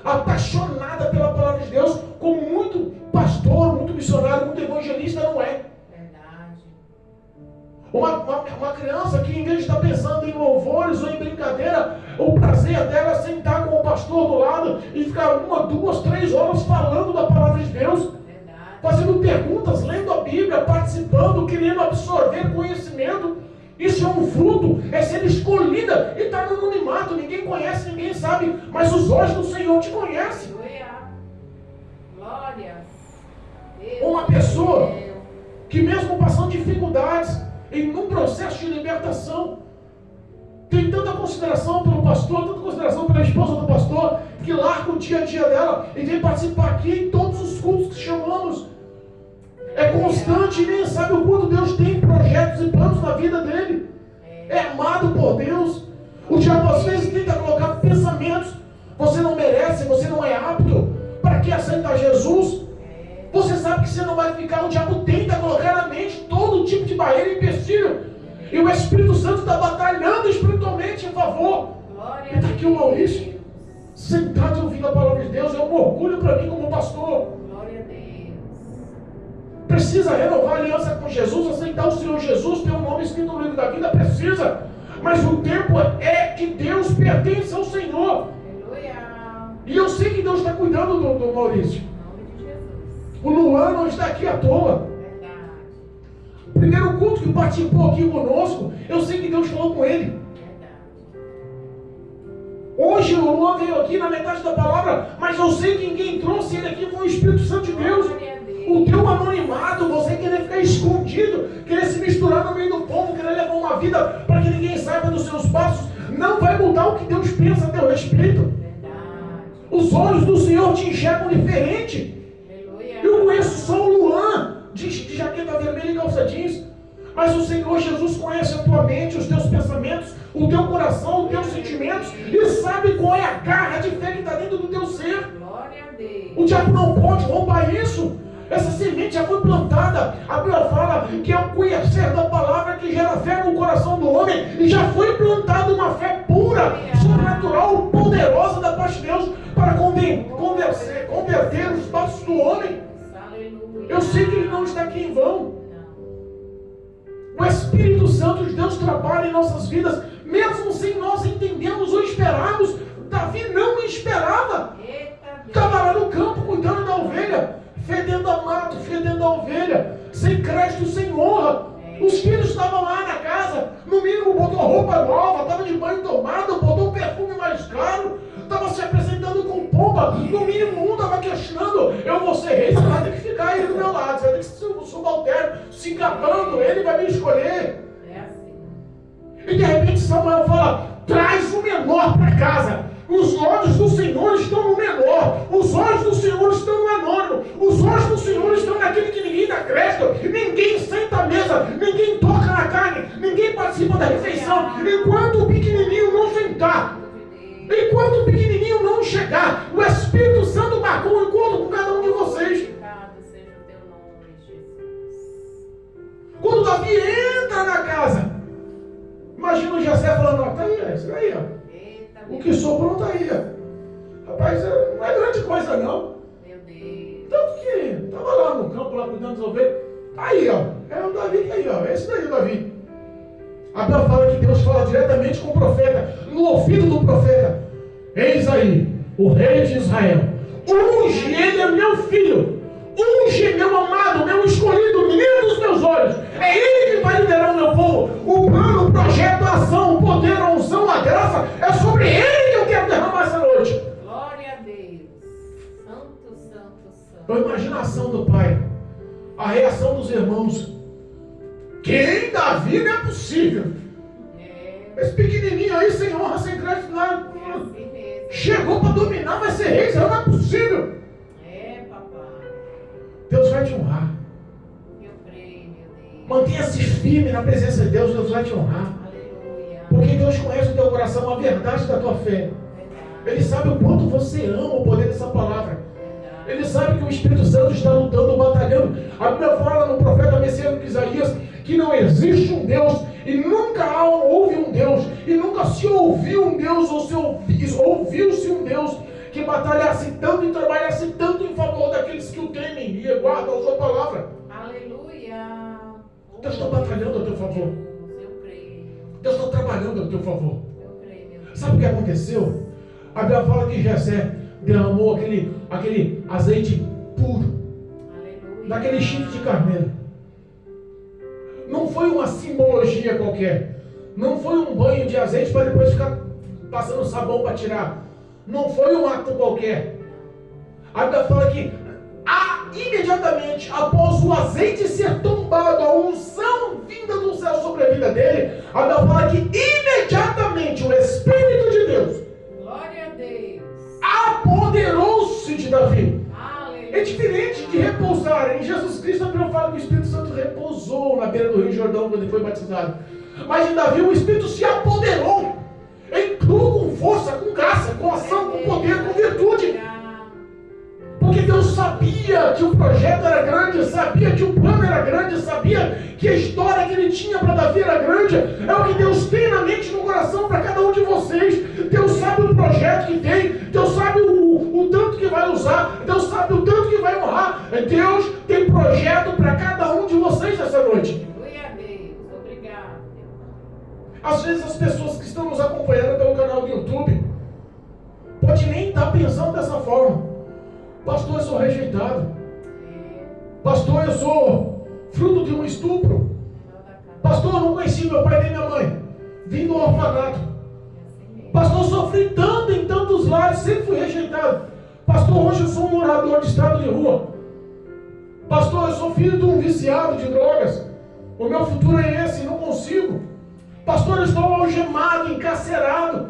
Speaker 1: apaixonada pela palavra de Deus, como muito pastor, muito missionário, muito evangelista não é.
Speaker 2: Verdade.
Speaker 1: Uma criança que, em vez de estar pensando em louvores ou em brincadeira, o prazer dela é sentar com o pastor do lado e ficar 1, 2, 3 horas falando da palavra de Deus,
Speaker 2: Verdade.
Speaker 1: fazendo perguntas, lendo a Bíblia, participando, querendo absorver conhecimento. Isso é um fruto, é ser escolhida e está no anonimato, ninguém conhece, ninguém sabe, mas os olhos do Senhor te conhecem.
Speaker 2: Aleluia. Glória. Deus.
Speaker 1: Uma pessoa que mesmo passando dificuldades, em um processo de libertação, tem tanta consideração pelo pastor, tanta consideração pela esposa do pastor, que larga o dia a dia dela e vem participar aqui em todos os cultos que chamamos. É constante e nem sabe o quanto Deus tem projetos e planos na vida dele. É amado por Deus. O diabo às vezes tenta colocar pensamentos. Você não merece, você não é apto. Para que aceitar Jesus? Você sabe que você não vai ficar. O diabo tenta colocar na mente todo tipo de barreira e empecilho. E o Espírito Santo está batalhando espiritualmente em favor. E está aqui o Maurício, sentado e ouvindo a palavra de Deus. É um orgulho para mim como pastor.
Speaker 2: Glória a Deus.
Speaker 1: Precisa renovar a aliança com Jesus, aceitar o Senhor Jesus, ter um nome escrito no livro da vida, precisa. Mas o tempo é que Deus pertence ao Senhor.
Speaker 2: Aleluia.
Speaker 1: E eu sei que Deus está cuidando do Maurício.
Speaker 2: Em nome de Jesus.
Speaker 1: O Luan não está aqui à toa.
Speaker 2: Verdade.
Speaker 1: O primeiro culto que participou aqui conosco, eu sei que Deus falou com ele.
Speaker 2: Verdade.
Speaker 1: Hoje o Luan veio aqui na metade da palavra, mas eu sei que quem trouxe ele aqui foi o Espírito Santo de Deus.
Speaker 2: Glória a Deus.
Speaker 1: O teu anonimato, você querer ficar escondido, querer se misturar no meio do povo, querer levar uma vida para que ninguém saiba dos seus passos, não vai mudar o que Deus pensa a teu respeito.
Speaker 2: Verdade.
Speaker 1: Os olhos do Senhor te enxergam diferente.
Speaker 2: Aleluia.
Speaker 1: Eu conheço só o Luan, de jaqueta vermelha e calça jeans, mas o Senhor Jesus conhece a tua mente, os teus pensamentos, o teu coração, os teus sentimentos, e sabe qual é a garra de fé que está dentro do teu ser.
Speaker 2: Glória a Deus.
Speaker 1: O diabo não pode roubar isso. Essa semente já foi plantada. A Bíblia fala que é o conhecer da palavra que gera fé no coração do homem. E já foi plantada uma fé pura, sobrenatural, poderosa da parte de Deus para converter os passos do homem.
Speaker 2: Aleluia.
Speaker 1: Eu sei que ele não está aqui em vão.
Speaker 2: Não.
Speaker 1: O Espírito Santo de Deus trabalha em nossas vidas, mesmo sem nós entendermos ou esperarmos. Davi não esperava.
Speaker 2: Eita Deus.
Speaker 1: Estava lá no campo cuidando da ovelha, fedendo a mato, fedendo a ovelha, sem crédito, sem honra. Os filhos estavam lá na casa, no mínimo botou roupa nova, estava de banho tomado, botou um perfume mais caro, estava se apresentando com pompa. pessoa, no mínimo um estava questionando, eu vou ser rei, você vai ter que ficar aí do meu lado, você vai ter que ser um subalterno, se engatando, ele vai me escolher.
Speaker 2: É assim.
Speaker 1: E de repente Samuel fala, traz o menor para casa. Os olhos do Senhor estão no menor, os olhos do Senhor estão no anônimo, os olhos do Senhor estão naquele que ninguém dá crédito, ninguém senta à mesa, ninguém toca na carne, ninguém participa da refeição, enquanto o pequenininho não sentar, enquanto o pequenininho não chegar, o Espírito Santo marcou um encontro com cada um de vocês.
Speaker 2: Louvado seja o teu nome, Jesus.
Speaker 1: Quando Davi entra na casa, imagina o Jessé falando, ó, tá aí, é isso aí, ó. O que sobrou tá aí, ó. Rapaz, não é grande coisa não.
Speaker 2: Meu Deus.
Speaker 1: Tanto que estava lá no campo, lá cuidando das ovelhas. Tá aí, ó. É o Davi que aí, ó. Esse daí é o Davi. Abel fala que Deus fala diretamente com o profeta, no ouvido do profeta. Eis aí, o rei de Israel. Unge ele é meu filho. Unge meu amado, meu escolhido, menino dos meus olhos. É ele que vai liderar o meu povo. O plano, o projeto, a ação, o poder, a unção, a graça, é sobre ele que eu quero derramar essa noite.
Speaker 2: Glória a Deus. Santo, santo, santo.
Speaker 1: Então imagina a ação do pai, a reação dos irmãos. Quem? Davi? Não é possível. Esse pequenininho aí, sem honra, sem crédito,
Speaker 2: É assim mesmo.
Speaker 1: chegou para dominar, vai ser rei, isso não é possível.
Speaker 2: É, papai.
Speaker 1: Deus vai te honrar.
Speaker 2: Eu creio, meu Deus.
Speaker 1: Mantenha-se firme na presença de Deus, Deus vai te honrar.
Speaker 2: Aleluia.
Speaker 1: Porque Deus conhece o teu coração, a verdade da tua fé.
Speaker 2: Verdade.
Speaker 1: Ele sabe o quanto você ama o poder dessa palavra.
Speaker 2: Verdade.
Speaker 1: Ele sabe que o Espírito Santo está lutando, batalhando. A Bíblia fala no profeta messiânico Isaías que não existe um Deus e nunca houve um Deus e nunca se ouviu um Deus ou ouviu-se um Deus que batalhasse tanto e trabalhasse tanto em favor daqueles que o temem e guardam a sua palavra.
Speaker 2: Aleluia.
Speaker 1: Deus está batalhando a teu favor.
Speaker 2: Eu creio.
Speaker 1: Deus está trabalhando a teu favor.
Speaker 2: Eu creio, meu Deus.
Speaker 1: Sabe o que aconteceu? A Bíblia fala que Jessé derramou aquele azeite puro
Speaker 2: Aleluia.
Speaker 1: daquele chifre de carneiro. Não foi uma simbologia qualquer. Não foi um banho de azeite para depois ficar passando sabão para tirar. Não foi um ato qualquer. A Bíblia fala que imediatamente após o azeite ser tombado, a unção vinda do céu sobre a vida dele, a Bíblia fala que imediatamente o Espírito de Deus
Speaker 2: Glória a Deus.
Speaker 1: apoderou-se de Davi.
Speaker 2: Aleluia.
Speaker 1: É diferente de repousar. Em Jesus Cristo, a Bíblia fala que o Espírito Santo repousou na beira do Rio Jordão quando ele foi batizado. Mas em Davi o Espírito se apoderou. Entrou com força, com graça, com ação, com poder, com virtude. Porque Deus sabia que o projeto era grande, sabia que o plano era grande, sabia que a história que ele tinha para Davi era grande. É o que Deus tem na mente e no coração para cada um de vocês. Deus sabe o projeto que tem, Deus sabe o tanto que vai usar, Deus sabe o tanto que vai honrar. Deus tem projeto para cada um de vocês essa noite.
Speaker 2: Aleluia a Deus. Obrigado.
Speaker 1: Às vezes as pessoas que estão nos acompanhando pelo canal do YouTube podem nem estar pensando dessa forma. Pastor, eu sou rejeitado. Pastor, eu sou fruto de um estupro. Pastor, eu não conheci meu pai nem minha mãe. Vim do orfanato. Pastor, eu sofri tanto em tantos lares, sempre fui rejeitado. Pastor, hoje eu sou um morador de estado de rua. Pastor, eu sou filho de um viciado de drogas. O meu futuro é esse, não consigo. Pastor, eu estou algemado, encarcerado.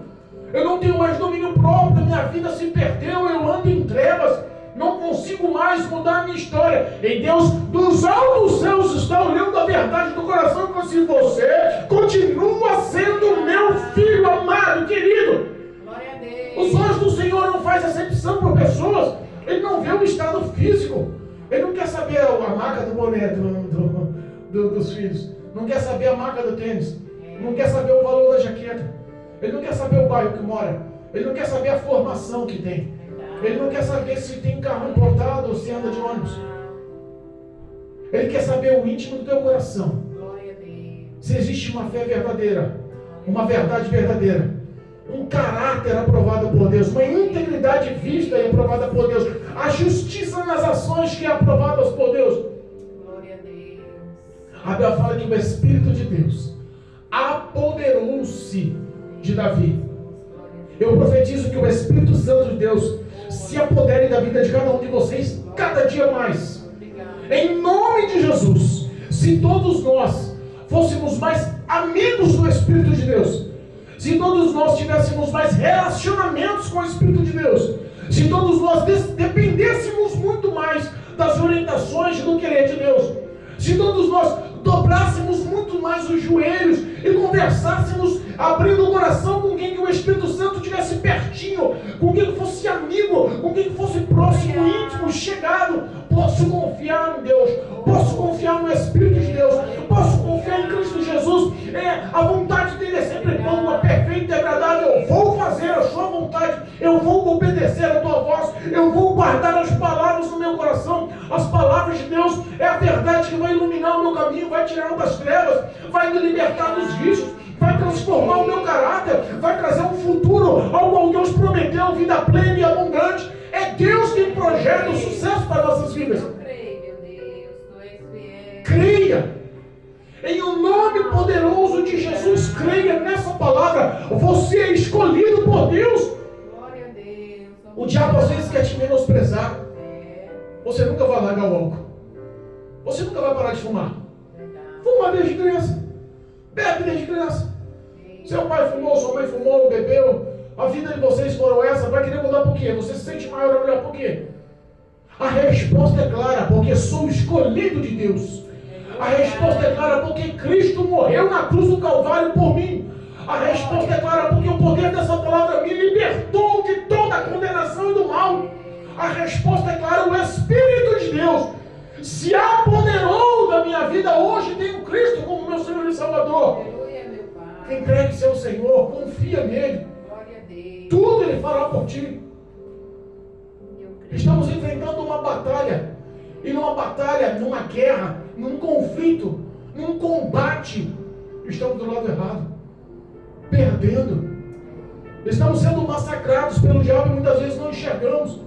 Speaker 1: Eu não tenho mais domínio próprio, minha vida se perdeu, eu ando em trevas. Não consigo mais mudar a minha história. E Deus dos altos céus está olhando a verdade do coração e falando assim: você continua sendo meu filho amado, querido.
Speaker 2: Glória a Deus.
Speaker 1: Os olhos do Senhor não faz acepção por pessoas. Ele não vê o estado físico. Ele não quer saber a marca do boné dos filhos. Não quer saber a marca do tênis. Não quer saber o valor da jaqueta. Ele não quer saber o bairro que mora. Ele não quer saber a formação que tem. Ele não quer saber se tem carro importado ou se anda de ônibus. Ele quer saber o íntimo do teu coração.
Speaker 2: Glória a Deus.
Speaker 1: Se existe uma fé verdadeira, uma verdade verdadeira, um caráter aprovado por Deus, uma integridade vista e aprovada por Deus, a justiça nas ações que é aprovada por Deus.
Speaker 2: Glória a Deus.
Speaker 1: A Bíblia fala que o Espírito de Deus apoderou-se de Davi. Eu profetizo que o Espírito Santo de Deus se apodere da vida de cada um de vocês cada dia mais.
Speaker 2: Obrigado.
Speaker 1: Em nome de Jesus. Se todos nós fôssemos mais amigos do Espírito de Deus, se todos nós tivéssemos mais relacionamentos com o Espírito de Deus, se todos nós dependêssemos muito mais das orientações do querer de Deus, se todos nós dobrássemos muito mais os joelhos e conversássemos abrindo o coração com quem que o Espírito Santo estivesse pertinho, com quem que fosse amigo, com quem que fosse próximo, íntimo, chegado, posso confiar em Deus, posso confiar no Espírito de Deus, posso confiar em Cristo Jesus. A vontade dele é sempre boa, perfeita e agradável. Eu vou fazer a sua vontade, eu vou obedecer a tua voz, eu vou guardar as palavras no meu coração. As palavras de Deus é a verdade que vai iluminar o meu caminho, vai tirar das trevas, vai me libertar dos vícios, vai transformar o meu caráter, vai trazer um futuro ao qual Deus prometeu, vida plena e abundante. É Deus quem projeta o sucesso para nossas vidas.
Speaker 2: Eu creio, meu Deus, tu és fiel.
Speaker 1: Creia. Em o nome poderoso de Jesus, creia nessa palavra. Você é escolhido por Deus.
Speaker 2: Glória a Deus.
Speaker 1: O diabo às vezes quer te menosprezar. Você nunca vai largar o álcool. Você nunca vai parar de fumar. Fuma desde criança. Bebe desde criança. Seu pai fumou, sua mãe fumou, bebeu. A vida de vocês foram essa. Vai querer mudar por quê? Você se sente maior ou melhor por quê? A resposta é clara, porque sou escolhido de Deus. A resposta é clara, porque Cristo morreu na cruz do Calvário por mim. A resposta é clara, porque o poder dessa palavra me libertou de toda a condenação e do mal. A resposta é clara, o Espírito de Deus se apoderou da minha vida. Hoje tenho Cristo como meu Senhor e Salvador.
Speaker 2: Aleluia, meu Pai.
Speaker 1: Quem crê que seu Senhor, confia nele.
Speaker 2: Glória a Deus.
Speaker 1: Tudo Ele fará por ti.
Speaker 2: Eu creio.
Speaker 1: Estamos enfrentando uma batalha. E numa batalha, numa guerra, num conflito, num combate, estamos do lado errado. Perdendo. Estamos sendo massacrados pelo diabo e muitas vezes não enxergamos.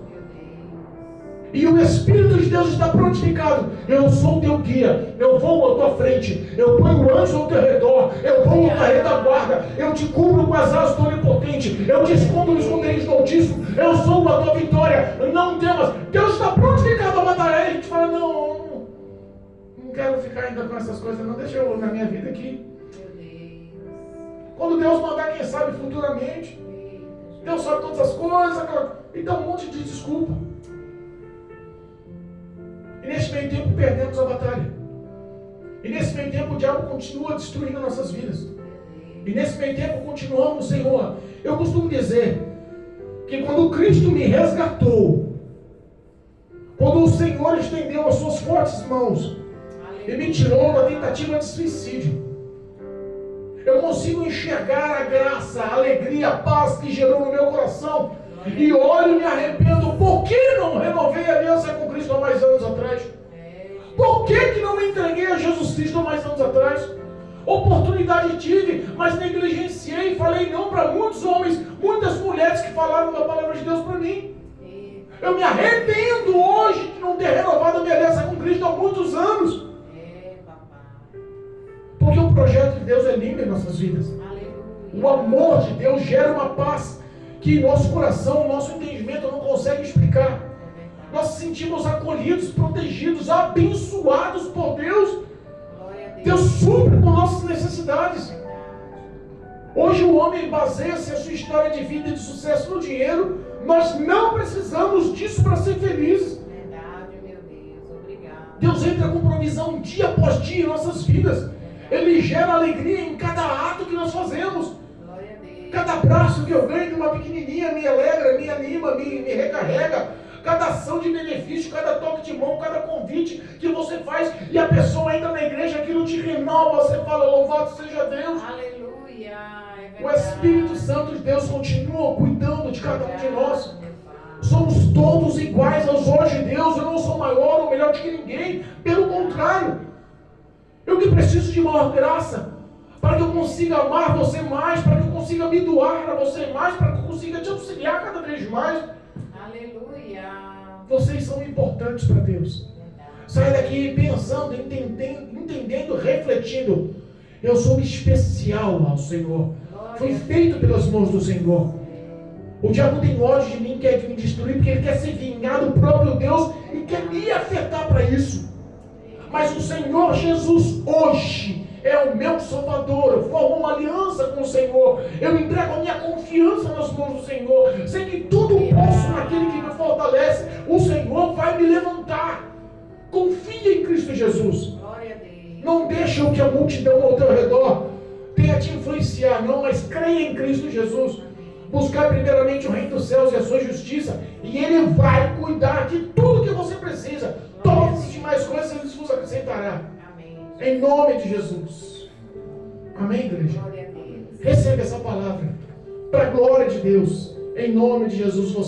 Speaker 1: E o Espírito de Deus está prontificado. Eu sou o teu guia, eu vou à tua frente, eu ponho o anjo ao teu redor, eu vou à tua retaguarda, eu te cubro com as asas do Onipotente, eu te escondo nos esconderijos do Altíssimo, eu sou a tua vitória, não temas. Deus está prontificado a batalhar. E a gente fala, não quero ficar ainda com essas coisas, não, deixa eu na minha vida aqui. Quando Deus mandar, quem sabe futuramente, Deus sabe todas as coisas, e dá um monte de desculpa. E nesse meio tempo perdemos a batalha. E nesse meio tempo o diabo continua destruindo nossas vidas. E nesse meio tempo continuamos, Senhor. Eu costumo dizer que quando Cristo me resgatou, quando o Senhor estendeu as suas fortes mãos e me tirou da tentativa de suicídio, eu consigo enxergar a graça, a alegria, a paz que gerou no meu coração. E olho e me arrependo. Por que não renovei a aliança com Cristo há mais anos atrás? Por que não me entreguei a Jesus Cristo há mais anos atrás? Oportunidade tive, mas negligenciei. Falei não para muitos homens, muitas mulheres que falaram da palavra de Deus para mim. Eu me arrependo hoje de não ter renovado a minha aliança com Cristo há muitos anos. Porque o projeto de Deus é lindo em nossas vidas. O amor de Deus gera uma paz que nosso coração, nosso entendimento não consegue explicar. Nós nos sentimos acolhidos, protegidos, abençoados por Deus. Deus supre por nossas necessidades. Hoje o homem baseia-se a sua história de vida e de sucesso no dinheiro. Nós não precisamos disso para ser felizes.
Speaker 2: Verdade, meu Deus, obrigado.
Speaker 1: Deus entra com provisão dia após dia em nossas vidas. Ele gera alegria em cada ato que nós fazemos. Cada abraço que eu ganho de uma pequenininha me alegra, me anima, me recarrega. Cada ação de benefício, cada toque de mão, cada convite que você faz e a pessoa entra na igreja, aquilo te renova, você fala, louvado seja Deus.
Speaker 2: Aleluia.
Speaker 1: O Espírito Santo de Deus continua cuidando de cada um de nós. Somos todos iguais aos olhos de Deus. Eu não sou maior ou melhor do que ninguém. Pelo contrário, eu que preciso de maior graça, para que eu consiga amar você mais, para que eu consiga me doar para você mais, para que eu consiga te auxiliar cada vez mais.
Speaker 2: Aleluia.
Speaker 1: Vocês são importantes para Deus. Sai daqui pensando, entendendo, refletindo. Eu sou especial ao Senhor. Fui feito pelas mãos do Senhor. O diabo tem ódio de mim, quer me destruir, porque ele quer se vingar do próprio Deus e quer me afetar para isso. Mas o Senhor Jesus hoje é o meu Salvador. Eu formo uma aliança com o Senhor. Eu entrego a minha confiança nas mãos do Senhor. Sei que tudo posso naquele que me fortalece. O Senhor vai me levantar. Confia em Cristo Jesus.
Speaker 2: Glória a Deus.
Speaker 1: Não deixa o que a multidão ao teu redor tenha te influenciar, não, mas creia em Cristo Jesus. Buscar primeiramente o reino dos céus e a sua justiça, e Ele vai cuidar de tudo que você precisa. Todas as demais coisas Ele vos acrescentará.
Speaker 2: Amém.
Speaker 1: Em nome de Jesus. Amém, igreja?
Speaker 2: Glória a Deus.
Speaker 1: Receba essa palavra. Para a glória de Deus. Em nome de Jesus. Você